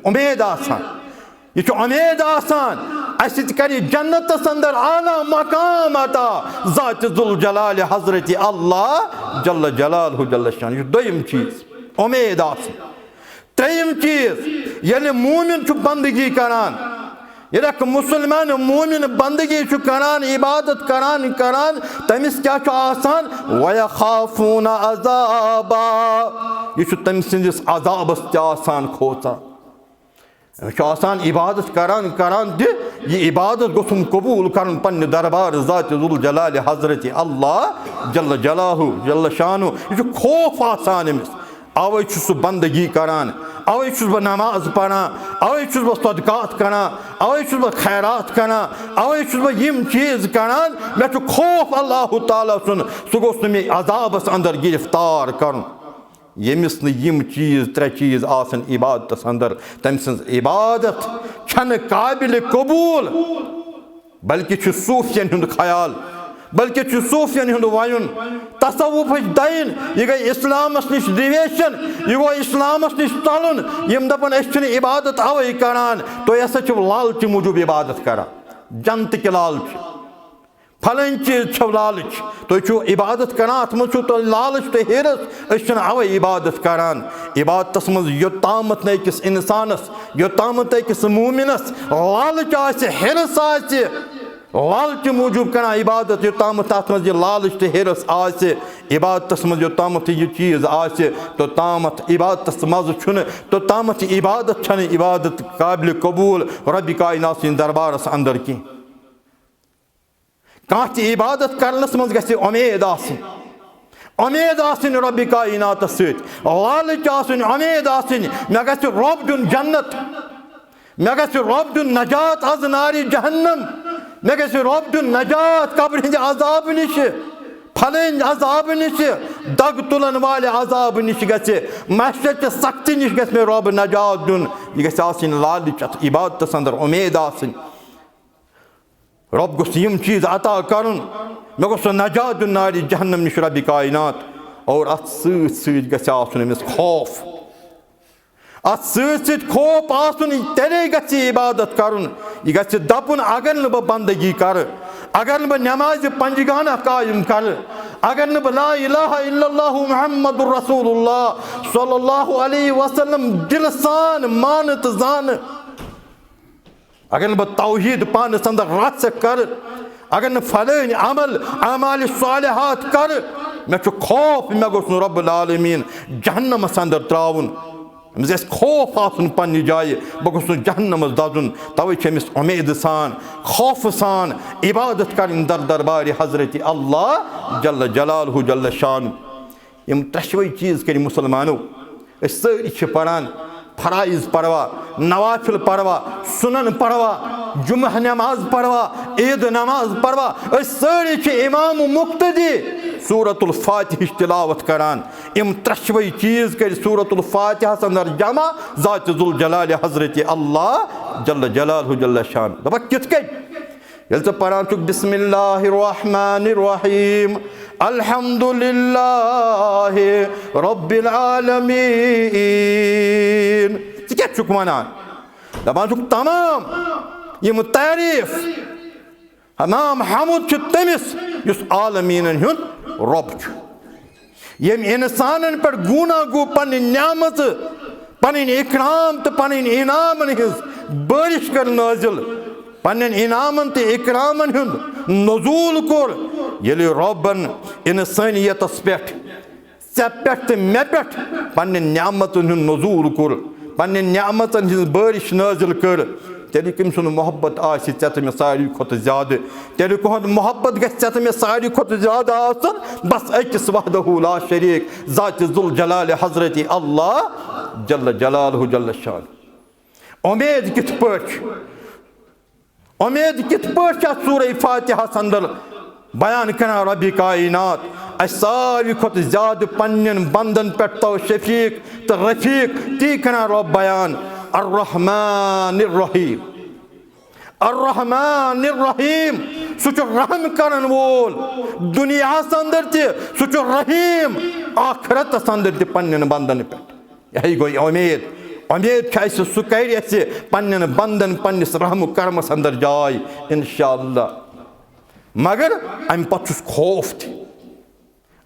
Speaker 1: उमेद आसान यह उमेद आसान अस कर जन्नत अंदर आला मकाम अता ज़ात जुल जलाल हजरत अल्लाह जल्ल जलालहु जल्ल शान। यह दोयम चीज उमेद आसान। त्रेयम चीज ये मोमिन बंदगी करान ये मुसलमान मोमिन बंदगी करान इबादत करान करान तमिस क्या आसान वयखाफून अज़ाबा यह तम सिंदिस अज़ाबस आसान खोचान इबादत करान करान ये इबादत गोसुम कबूल करन पन्ने दरबार ज़ात जुल जलाल हजरत अल्लाह जल्ल जलालहु जल्ल शानु यह खौफ आसान अमिस अवे सह बंदगी करान अवे बह नमाज पढ़ान अवे बह सदकात करान अवे बह खैरात करान अवे बह यम चीज करान मे खौफ अल्लाह ताला सुन सह गोस मे अजाबस अंदर गिरफ्तार कर यमिस यम चीज त्रे चीज आसन इबादत अंदर तम सज इबादत छन काबिल कबूल बल्कि सूफियन हुंद ख्याल बल्कि सूफियन हुंद वायुन तसव्वुफ दाइन यह गई इस्लामस निश डिवेशन यह गो इस्लामस निश चलन यम दपन इबादत अवे करान तो यह लालच मूजूब इबादत करान जन्नत के लालच फलन चीज छव लालच तो इबादत करान अत मज तो लालच तो हिरस अवे इबादत करान इबादत मज योतामत नकिस इंसानस योतामत अकिस मोमिनस लालच आसे हिरस आसे लालच मूजूब कर इबादत योतामत तथ मज लालच तो हिरस आसे इबादत मज योतामत यह चीज आसे तो तामत इबादत मज तो तामत इबादत छन इबादत काबिल कबूल रब कायनात सिंद दरबारस अंदर की कह इबादत करनस मज गछि उमेद आसिन उमेद आसिन रब कायनात सत लालच आसिन उमेद आसिन मे गछि रब दुन जन्नत मे गछि रब दुन नजात अज नारि जहन्नम मे गछि रब दुन नजात कब्र हिंद अजाब निश फलन अजाब निश दग तुलन वाले अजाब निश गछि महशर सख्ती निश गछि मे रब नजात दुन यह गछि आसिन लालच अत इबादत अंदर उमेद आसिन रब गोस यम चीज अता करन मे गोस नजात दुन नारि जहन्नम निश रब कायनात और अत सत गछि आसन अमिस खौफ अत सत खौफ आसन तेरे गछि इबादत करन यह गछि दपुन अगर न बंदगी कर अगर न नमाज पंजगाना कायम कर अगर न ला इलाहा इल्लल्लाहु मुहम्मदुर रसूलुल्लाह सल्लल्लाहु अलैहि वसल्लम दिल सान मानत जान अगर न तौहीद पान अंदर रस कर अगर न फलन अमल अमाल सालिहात कर मे खौफ मे गोस रब्बुल आलमीन जहन्नमस अंदर त्राउन अमिस खौफ आसन पन्ने जाय बह गोस जहन्नमस दजुन तवे अमिस उमेद सान खौफ सान इबादत कर दर दरबार हजरत अल्लाह जल्ल जलालहु जल्ल शान यम त्रेशवे चीज कर मुसलमानो सारी पढ़ान फराइज पढ़वा नवाफिल पढ़वा सुनन पढ़वा जुम्मा नमाज पढ़वा ईद नमाज पढ़वा सारी इमाम मुक्तदी सूरतुल फातिह तिलावत करान इम त्रेशवे चीज कर सूरतुल फातिह अंदर जमा ज़ात जुल जलाल हजरत अल्लाह जल्ल जलालहु जल्ल शान दपा कित ये पढ़ान बिस्मिल्लाहिर रहमानिर रहीम अल्हम्दुलिल्लाहि रब्बिल आलमीन क्या वनान दपान तमाम यम तारीफ तमाम हमद तमिस युस आलमीन हुंद रब यम इंसान पे गुना गो पन न्यामत पन इकराम तो पन इनामन हिज बारिश कर नाजिल पन इनामन तो इकरामन हुंद नजूल कोर ये रबन इंसानियतस पे पे मे पे पन न्यामतन हुंद नजूल कोर पन न्यामतन हिज बारिश नाजिल कर तेल कम सुन मोहब्बत आस मे सारी खुद ज्यादा तेल कहद मोहब्बत गे मे सारी खुद ज्यादा आसन बस अकिस वहदहु ला शरीक ज़ात जुल जलाल हजरत अल्लाह जल्ल जलालहु जल्ल शान उमेद कित सूरह फातिहा अंदर बयान कर रब कायनात सारी खुद ज्यादा पन्न बंदन पे तो शफीक तो रफीक ती कर रब बयान अर्रहमान रहीम अर्रहमान रहीम सह रहम करन वोल दुनिया अंदर तह रहीम आखरत अंदर तह पन्न बंदन पे यही गई उम्मीद उम्मीद सह कर पन्न बंदन पन्निस रहम करमस अंदर जाय इंशाअल्लाह मगर अम पे खौफ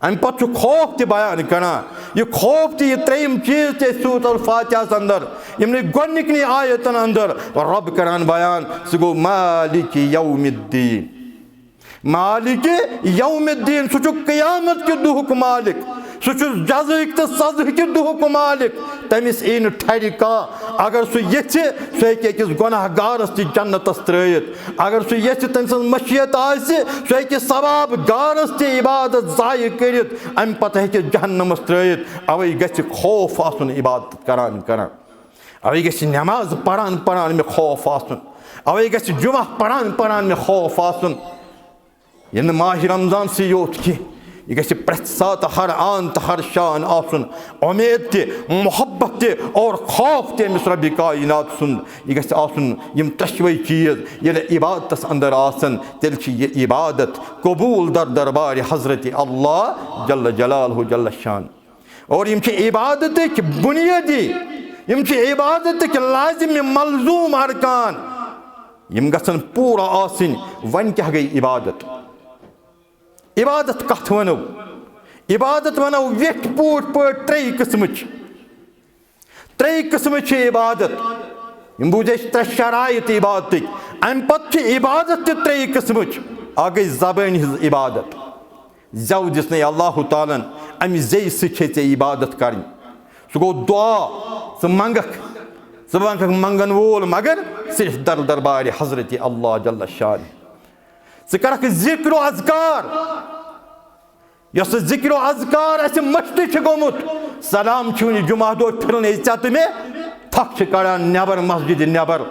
Speaker 1: अम पे खौफ त बयान करान यह खौफ त यह त्रेयम चीज त सूरत अल फातिहा अंदर यमने गोडनिकनी आयतन अंदर रब करान बयान सह गो मालिक यौमिद्दीन मालिक यौमिद्दीन सह क़यामत के दुहुक मालिक सह जज़क तो सज़ के दुहुक मालिक तमिस यी न ठर कह अगर सह ये सह हेकि गुनाहगारस तह जन्नतस त्रयित अगर सह ये तम सज मशीयत आसि सह हेकि सवाब गारस तह इबादत ज़ाय करित अम पतः हेकि जहन्नमस त्रयित अवै गछि खौफ आसुन इबादत करान करान अवै गछि नमाज पढ़ान पढ़ान मे खौफ आसुन अवै गछि जुमा पढ़ान पढ़ान मे खौफ आसुन यह न माह रमजान से योत की यह गि प्रत सात हर आन तो हर शान आसन उम्मीद त मोहब्बत त और खौफ तमिस रब कायनात सुन यह गि आसन यम त्रेशवे चीज ये इबादत अंदर आसन तेल यह इबादत कबूल दर दरबार हजरत अल्लाह जल्ल जलालहु जल्ल शान और यम इबादत बुनियादी यम इबादत लाजिम मलजूम अरकान यम गसन पूरा आसन वन क्या गई इबादत इबादत कथ वनो इबादत वनो वेट पूट पट त्रे किस्म इबादत यम बूझ त्रे शराइत इबादत अम पे इबादत त्रे किस्म आ गई जबान हज इबादत जव दिस अल्लाह तालन अमि जे से इबादत कर सह गो दुआ स मंगक मंगन वोल मगर सिर्फ दर दरबार हजरत अल्लाह जल्ल शान ज करक जिक्र अज़कार यस जिक्र अज़कार अस मश्त गोमुत सलाम जुमा दो फिरने चत में थक कड़ान नबर मस्जिद नबर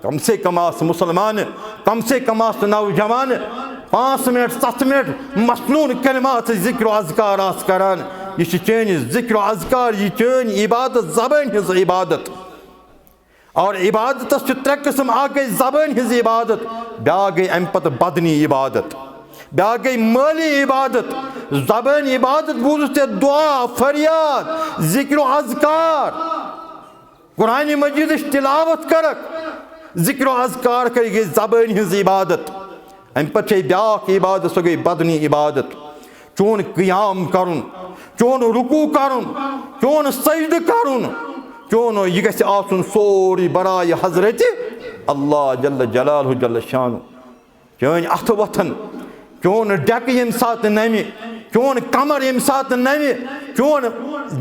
Speaker 1: कम से कम आस मुसलमान कम से कम आस नौजवान 5 मिनट 7 मिनट मसनून कलमात जिक्र अज़कार आस करान यह चैन जिक्र अज़कार यह चैन इबादत ज़बान हज इबादत और इबादत त्रे किस्म आ गई ज़बान हज इबादत ब्या गई अम पत बदनी इबादत ब्या गई माली इबादत ज़बान इबादत बूझ ते दुआ फरियाद जिक्र अज़कार कुरान मजीद तिलावत करक जिक्र अज़कार कर गई ज़बान हज इबादत अम पे ब्या इबादत सह गई बदनी इबादत चोन क़याम करुन चोन रुकू करुन चोन सजद करुन चोन यह गि आसन सोरी बराय हजरत अल्लाह जल्ल जलालहु जल्ल शान चोन अथ वथन चोन डेक यम सात नमि चोन कमर यम सात नमि चोन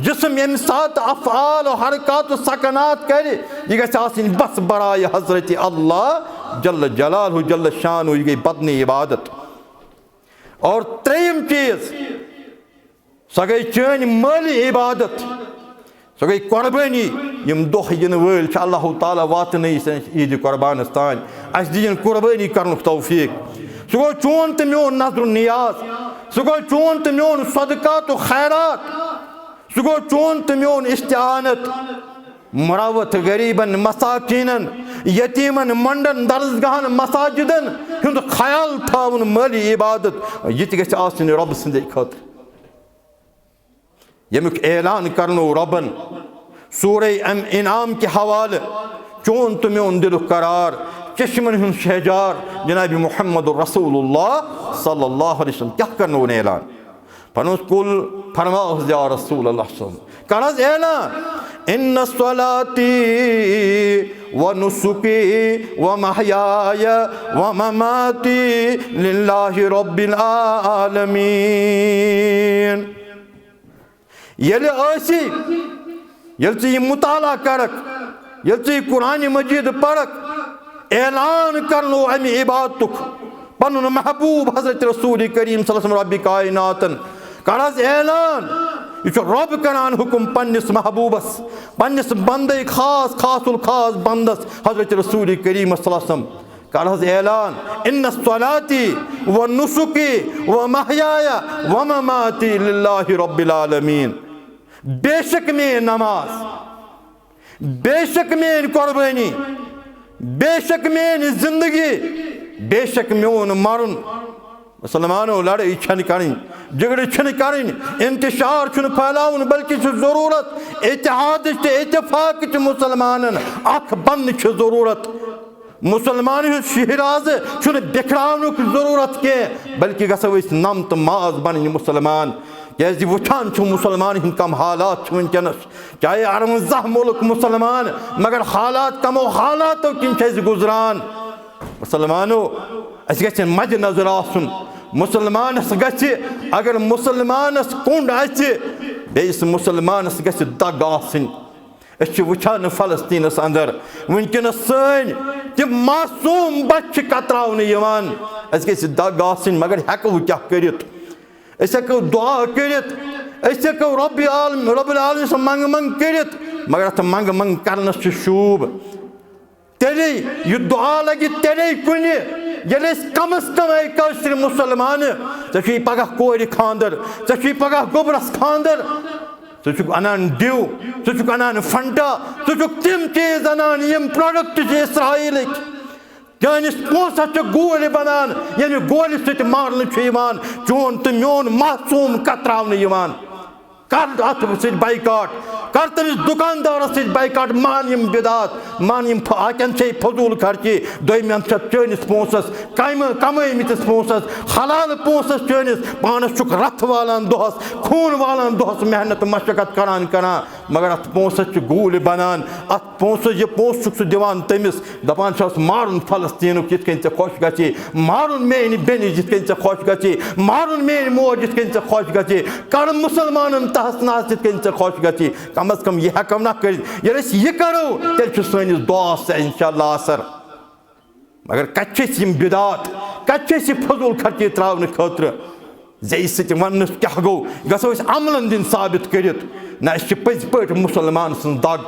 Speaker 1: जिस्म यम सात अफ़आल हरकत सकनात कर यह गि आसन बस बराय हजरत अल्लाह जल्ल जलालहु जल्ल शान यह गई बदनी इबादत और त्रेयम चीज सह गई चैन माली इबादत सह गई कुर्बानी यम दो इन वल अल्लाह ताला वातन ईद कुर्बानस तान अस दिन कुर्बानी कर तौफीक सह गो चोन तो मोन नजर नियाज सह गो चोन तो मोन सदका तो खैरात सह गो चोन तो मोन इस्तिआनत मुरावत गरीबन मसाकिनन यतीमन मंडन दरसगाहन मसाजिदन हुंद ख्याल थावन माली इबादत यह गि आसन रब सद खतर यमुक ऐलान करनो रबन सूरे इनाम के हवाले चोन तो मोन दिल करार चश्मन हुन शहजार जनाब मुहम्मद रसूलुल्लाह सल्लल्लाहु अलैहि वसल्लम क्या करनो ऐलान पनुस कुल फरमाओ या रसूल अल्लाह करज ऐलान इन्न सलाती व नुसुकी व महयाय व ममाती लिल्लाहि रब्बिल आलमीन ये मुताला करक ये कुरान मजीद पढ़क ऐलान करनो अमि इबादतुक पनुन महबूब हजरत रसूल करीम सल्लल्लाहु अलैहि वसल्लम रब्बि कायनातन करस ऐलान यह रब करान हुकुम पन्निस महबूबस पन्निस बंदे खास खासुल खास बंदस हजरत रसूल करीम सल्लल्लाहु अलैहि वसल्लम करस ऐलान इन्न सलाती व नुसुकी व महयाया व ममाती लिल्लाहि रब्बिल आलमीन। बेशक मेरी नमाज, बेशक मेरी कुर्बानी, बेशक मेरी जिंदगी, बेशक मेन मरन। मुसलमानों लड़ाई छन करें, झगड़े छन करें, इंतशार छन फैलाउन, बल्कि जरूरत इत्तेहाद इत्तेफाक मुसलमानन अख बन जरूरत। मुसलमान शहराज छुन बिखरावनुक जरूरत के, बल्कि गसो नम तो माज बन मुसलमान। क्या वुचान मुसलमान हिंद कम हालात वनकस, चाहे 58 मुल्क मुसलमान, मगर हालात कमो हालातों किन गुजरान। मुसलमानों अस मद नजर आसन, मुसलमानस गि अगर मुसलमानस कुंड आस मुसलमानस गि दग आसन। वुचान फलस्तीनस अंदर वनकस सन तम मासूम बच्चे कतरावन, अस दग आसन, मगर हेको क्या कर, हेको दुआ कर, हेको रब्बुल आलमीन से मंग मंग कर, मगर अत मंग मंग करनस शूब। तेले यह दुआ लगे तेले कुन ये कम अज कम मुसलमान ऐ पगह कोर खानदर, ऐ पगह गोबरस खानदर, ज़ुक अनान ड्यू, ज़ुक अनान फंटा, ज़ुक तिम चीज अनान यम प्रोडक्ट इसराइल चानिस पोसा गोल बनान, ये गोल सत मारन चोन तो मोन मासूम कतरावन। कर अत बाइकाट, कर तमिस दुकानदार बाइकाट, मान यम बिदात, मान यम अन फजूल खर्ची, दोम चनिस पोसस कमैमिस पोसस, हलाल पोसस चनिस पानस चुक रथ वालान दोहस, खून वालान दोहस, मेहनत मशक्कत करान करान, मगर अत पोसस गूल बनान। अत पोस यह पोस सह दिवान तमिस, दपान मारुन फलस्तीन जित कन खुश गि, मारुन मेन बेन जित कन खुश गि, मारुन मेन मोज जित कन खुश गि, कर मुसलमान तहस नहस जित कन खुश गि। कम अज कम यह हेको ना कर, यह करो तेल सैनिस दुआस इंशाअल्लाह असर। मगर कत बिदात, कत फजूल खर्ची त्रावन खतर जे वन क्या गो, गो अमलन दिन साबित कर ना पज पे मुसलमान सं दग,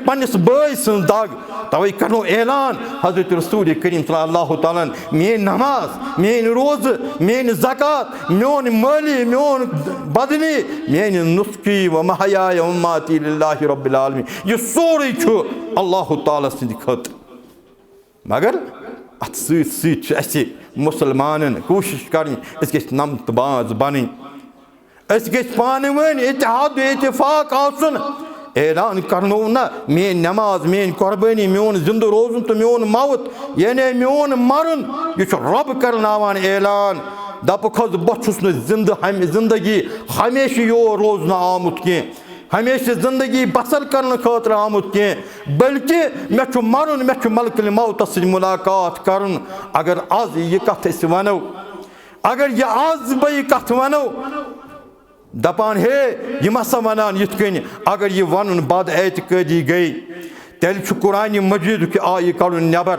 Speaker 1: पन्निस बॉय सं दग। तवे करो ऐलान हजरत रसूल करीम सल्लल्लाहु तआला मेन नमाज, मेन रोज़, मेन ज़कात, मोन माली, मोन बदनी, मेन नुस्की व महयाय व ममाती लिल्लाहि रब्बिल आलमीन, यह सोरे अल्लाह ताला सद खतर। मगर अत सत मुसलमान कोशिश करें नमत बाज बन, पान वन इत्तेहाद इत्तेफाक आसन, ऐलान करनो ना मेन नमाज, मेन कुर्बानी, मोन जिंद रोजन तो मोन मौत, यानी मोन मरन, यह रब करनावान ऐलान। दप खज बहुस जिंदगी हमेशा योर रोजन आमुत कह, हमेशा जिंदगी बसर करने खतर आमुत कह, बल्कि मे मरुन, मे मलकुल मौत सद मुलाकात करन। अगर आज यह कथ वनो, अगर यह आज बह कथ वनो, दपान हे यह मसा वनान यिथ कन, अगर यह वन बद एतकदी गई, तेल कुरान मजीद आय कड़न नबर,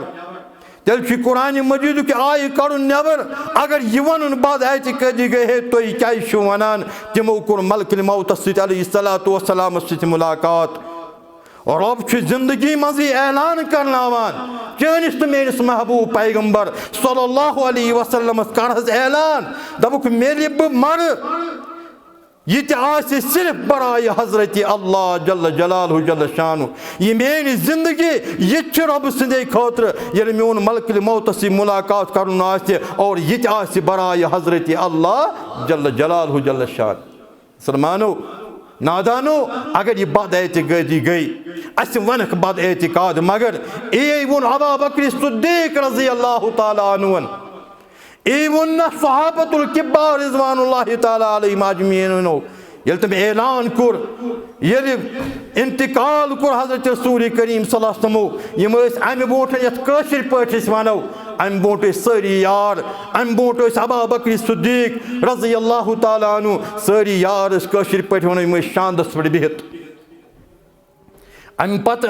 Speaker 1: तेल कुरान मजीद आय कड़न नबर। अगर यह वन बद एतकदी गई है तो क्या वनान, तमो कोर मलकुल मौत अलैहिस्सलातु वस्सलाम सत मुलाकात। रब जिंदगी मज ऐलान करनावान, चनिस तो मेनिस महबूब पैगंबर सल्लल्लाहु अलैहि वसल्लम कर ऐलान, दबुक मेले बह मर यह सिर्फ बराए हजरत अल्लाह जल्ल जलालहु जल्ल शानु, यह मेरी जिंदगी यह रब सदे खतर ये मोन मलकुल मौत से मुलाकात करन और यह बराए हजरत अल्लाह जल्ल जलालहु जल्ल शान। मुसलमानो नादानो अगर यह बद एतकदी गई, अस वनक बद एतकाद, मगर ये वो अबू बकर सिद्दीक रज़ी अल्लाह तआला अन्हु, वन सहाबतुल किब्बार रिज़वानुल्लाहि तआला अलैहिम अजमईन, ये तम ऐलान कोर, ये इंतकाल कोर हजरत रसूल करीम सल्लल्लाहु अलैहि वसल्लम, यम अमे बोट यथ कशिर पे वनो, अमे बोट सारी यार, अमे बोट अबू बकर सिद्दीक रज़ी अल्लाह तआला अन्हु, सारी यार कशिर पे वन शांदस पे बिहित। अमे पत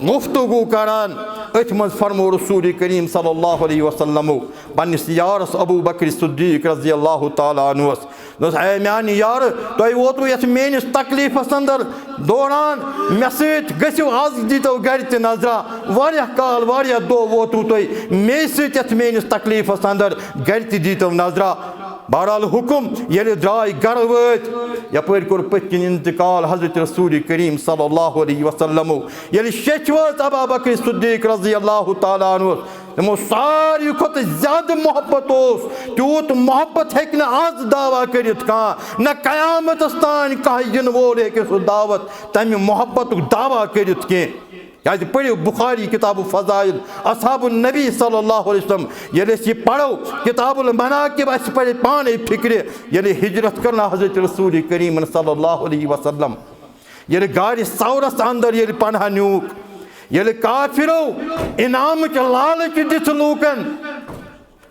Speaker 1: गुफ्तगू करान अथ मज फरमो रसूल करीम सल्लल्लाहु अलैहि वसल्लम पन्निस यारस अबू बकर सिद्दीक रज़ी अल्लाह तआला अन्हु दोस ऐ म्यानि यार तुम वोतु यथ मेनिस तकलीफस अंदर दौरान मे सत गसिव आज दीतो घर ते नजरा वारिया काल वारिया दो वोतु तुम मे सत यथ मेनिस तकलीफस अंदर घर ते दीतो नजरा बहरहाल हुकुम ये द्राय गर वत यपर कोर पत्किन इंतकाल हजरत रसूल करीम सल्लल्लाहु अलैहि वसल्लम ये शेच वत अबू बकर सिद्दीक रज़ी अल्लाह तआला अन्हु तमो सारी खुद ज्यादा मोहब्बत तूत मोहब्बत हेक न आज दावा करित कह न कयामत तान कह दिन वोल हे सो दावत तम मोहब्बत दावा करित के क्या पढ़ो बुखारी किताब फ़ज़ाइल असहाबुन नबी सल्लल्लाहु अलैहि वसल्लम ये पढ़ो किताबुल मनाकिब अस पढ़े पाने फिक्र ये हिजरत करना हजरत रसूल करीम सल्लल्लाहु अलैहि वसल्लम ये गारि सौरस अंदर ये पन्हा न्यूक ये काफिरो इनाम के लालच दित लूकन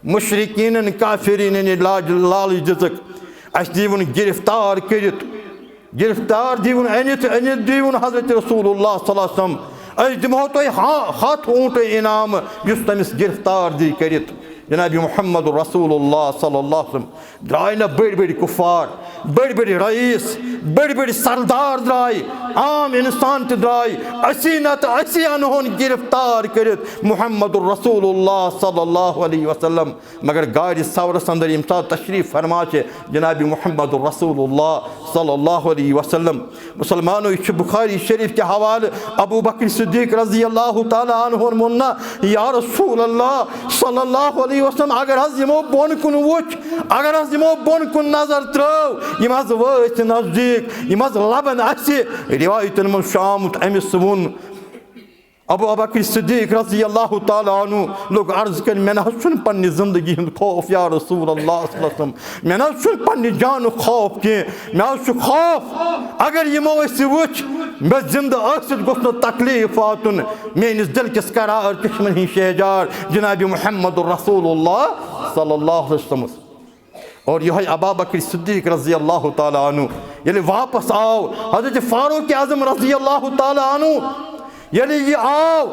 Speaker 1: मुशरिकीन काफिरीन लालच दितक अस दीवन गिरफ्तार करित गिरफ्तार दीवन अनित अनित दीवन हजरत रसूलुल्लाह सल्लल्लाहु अलैहि वसल्लम अस दिमो तुम हथ ऊँट इनाम युस तमिस गिरफ्तार दी करित जनाब मुहम्मद रसूलुल्लाह सल्लल्लाहु अलैहि वसल्लम द्राय न बड़ बड़ कुफार बड़ बड़ रईस बड़ बड़ सरदार द्राय आम इंसान ते द्राय असी न तो असी अनहोन गिरफ्तार करित मुहम्मद रसूलुल्लाह सल्लल्लाहु अलैहि वसल्लम मगर गारि सवरस अंदर यम सात तशरीफ फरमा जनाब मुहम्मद रसूलुल्लाह सल्लल्लाहु अलैहि वसल्लम मुसलमानों यह बुखारी शरीफ के हवाले अबू बकर सिद्दीक रज़ी अल्लाह तआला अन्हु मुन्ना या रसूल अल्लाह सल्लल्लाहु अलैहि वसल्लम अगर हज यमो बोन कुन वुच अगर हज यमो बोन कुन नजर त्रो यम हज वत नजदीक यम हज लबन अस रिवायतन मन शामुत अमिस वुन अबू बकर सिद्दीक रज़ी अल्लाह तआला अन्हु लोग अर्ज कर मे न छुन पन्नि जिंदगी हुंद खौफ या रसूल अल्लाह सल्लल्लाहु अलैहि वसल्लम मे न छुन पन्नि जान खौफ के मे छु खौफ अगर यमो अस वुच मे जिंद आसित गोस न तकलीफ वातुन मेनिस दिल किस करार किस्मन ही शहजार जनाब मुहम्मद रसूलुल्लाह सल्लल्लाहु अलैहि वसल्लम और यह अबू बकर सिद्दीक रज़ी अल्लाह तआला अन्हु ये वापस आओ हजरत फारूक आज़म रज़ी अल्लाह तआला अन्हु ये आओ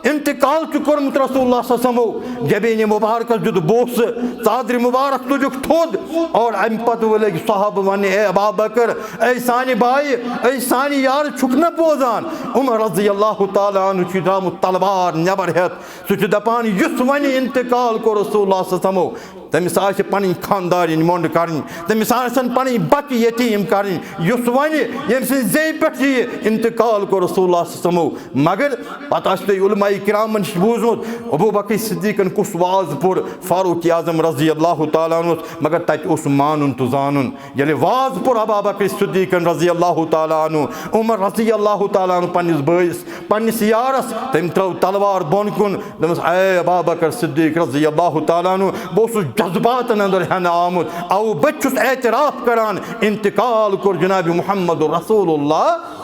Speaker 1: इंतकाल कर्मुत रसूलुल्लाह सल्लल्लाहु अलैहि वसल्लम जबीन मुबारक जुद बोस चादर मुबारक तुजुक थोद और अम पत लग साहब वन ए अबू बकर ए सानी भाई ए सानी यार छुक न बोजान उमर रज़ी अल्लाह तआला अन्हु द्रामुत तलवार नबर हेत सह दपान युस वन इंतकाल को रसूलुल्लाह सल्लल्लाहु अलैहि वसल्लम तमिस आशि पनी खानदारिन मोंड करनी तमिस आसन पनी बच यतीम करनी युस वन यम से जे पे इंतकाल को रसूलुल्लाह सल्लल्लाहु अलैहि वसल्लम मगर पता उलमा किरामन बूजमुत अबू बकर सिद्दीकन कुस वाज पुर फारूक आज़म रज़ी अल्लाह तआला अन्हु मगर तत उस मानुन तो जानन ये वाज पुर अबू बकर सिद्दीकन रज़ी अल्लाह तआला अन्हु उमर रज़ी अल्लाह तआला अन्हु पन्निस बइस पन्निस यारस तम त्रव तलवार बोन कुन दमस ए अबू बकर सिद्दीक रज़ी अल्लाह तआला अन्हु बोस जज्बात अंदर हन आमुत आओ बच्चुस एतराफ करान इंतकाल कर जनाब मुहम्मद रसूलुल्लाह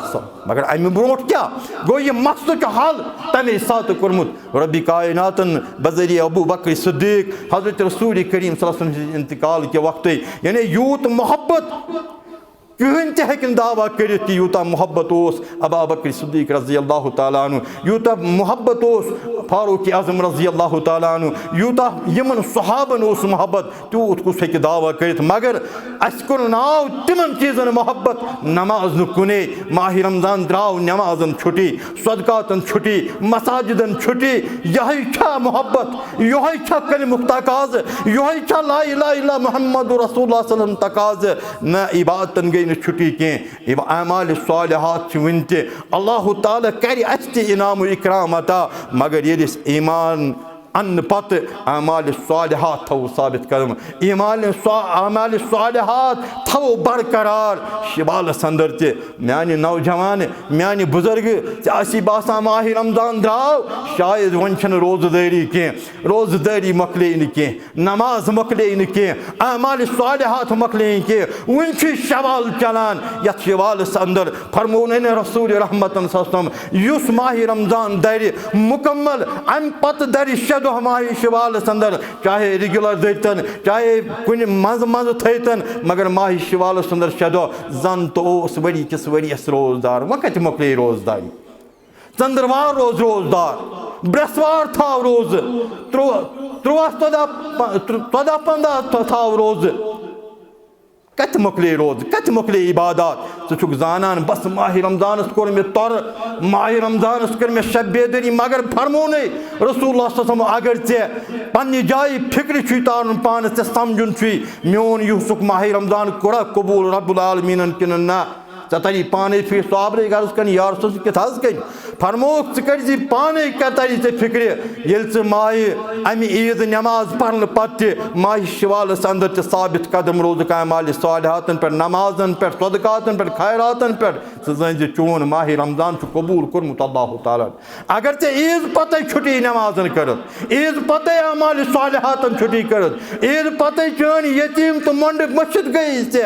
Speaker 1: मगर अमि ब्रोट क्या गो ये मसलक हल तमे साथ कर्मुत रब्बी कायनातन बजरिए अबू बकर सिद्दीक हजरत रसूल करीम सल्लल्लाहु अलैहि वसल्लम इंतकाल के वक्त यानी यूत मोहब्बत कहीं तक दावा कर यूता मोहब्बत अबू बकर सिद्दीक रज़ी अल्लाह तआला अन्हु यूता मोहब्बत फारूक आज़म रज़ी अल्लाह तआला अन्हु यूता यमन सहाबन मोहब्बत तूत कुछ हे दावा कर मगर अस कोर नाव तिमन चीजन मोहब्बत नमाज नुकुने माह रमजान द्राव नमाजन छुट्टी सदकातन छुट्टी मसाजिदन छुट्टी यही छा मोहब्बत यही छा कलिमुक तकाज यही छा ला इलाहा इल्ला मुहम्मद रसूलुल्लाह सल्लल्लाहु अलैहि वसल्लम तकाज न इबादतन गई न छुट्टी कह अमाल सालिहात वन अल्लाह ताला कर अस इनाम इकराम अता मगर ये ईमान अन्न पत अमाल सालिहात थो साबित कदम अमाल सालिहात थो बरकरार शिबाल अंदर म्यान नौजवान म्यान बुजुर्ग असी बासा माह रमजान द्राव शायद वन रोजदारी कह रोजदारी मकले कह नमाज मकले कह अमाल सालिहात मकले कह वन शवाल चलान यथ शवाल अंदर फरमोन रसूल रहमतन सल्लल्लाहु अलैहि वसल्लम युस माह रमजान दर मुकम्मल अम पत दर माह शवाल अंदर चाहे रेगुलर दतन चाहे कुन मज थन मगर माह शवाल अंदर शदो जन तो वरी किस वरियस रोजदार वह कत मकले रोजदारी चंद्रवार रोज रोजदार, बृहस्वार थाव रोज, 14-15 थाव रोज। कत मुकले रोज, कत मुकले इबादत। ज़ुक जानान बस माह रमजानस कोर मे तर, माह रमजानस कर मे शब बेदरी, मगर फरमोने रसूलुल्लाह सल्लल्लाहु अलैहि वसल्लम अगर चे पन्नी जाय फिक्र छु तारुन पान से समझुन छु म्योन युसुक माह रमजान कोरा कबूल रब्बुल आलमीन किन ना तरी पाने फिर साबरे गर्ज कन यार सो के थाज कन फरमोक करजी पाने कतरी से फिक्र येल से माह अमि ईद नमाज पढ़न पत्ते माह शवाल अंदर ते साबित कदम रोज कामाल सालिहातन पर नमाजन पर सदकातन पर खैरातन पर सजन चोन माह रमजान कबूल कोरमुत अल्लाह ताला। अगर ते ईद पते छुट्टी नमाजन करत, ईद पते अमाल सालिहातन छुट्टी करत, ईद पते चोन यतीम तो मंड मस्जिद गई से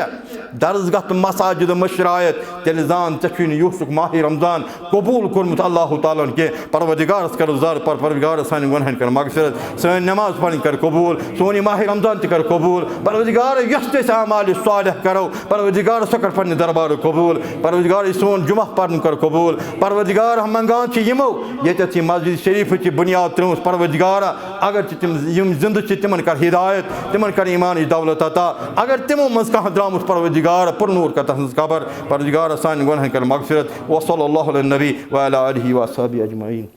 Speaker 1: दरसगाह तो मसाजिद मशरायत तेल जान तछिन युसुक माह रमजान कबूल कोरमुत अल्लाह ताला के। परवरदिगार कर जार पर परवरदिगार सान गुनाहन कर मगफिरत, सान नमाज पढ़न कर कबूल, सोनी माह रमजान कर कबूल। परवरदिगार यस्ते अमाल सालिह करो, परवरदिगार सकर पन्ने दरबार कबूल, परवरदिगार सोन जुमा पढ़न कर कबूल। परवरदिगार हम मंगान छ यमो ये मस्जिद शरीफ की बुनियाद त्रोस। परवरदिगार अगर तिम यम जिंद छ तिमन कर हिदायत, तिमन कर ईमान दौलत अता। अगर तिमो मज कह द्रामुत परवरदिगार पुरनूर का तहस कबर, परवरदिगार सान गुनाह कर मगफिरत। व सल्लल्लाहु अलैहि नबी व अला आलिहि व अस्हाबिहि अजमईन।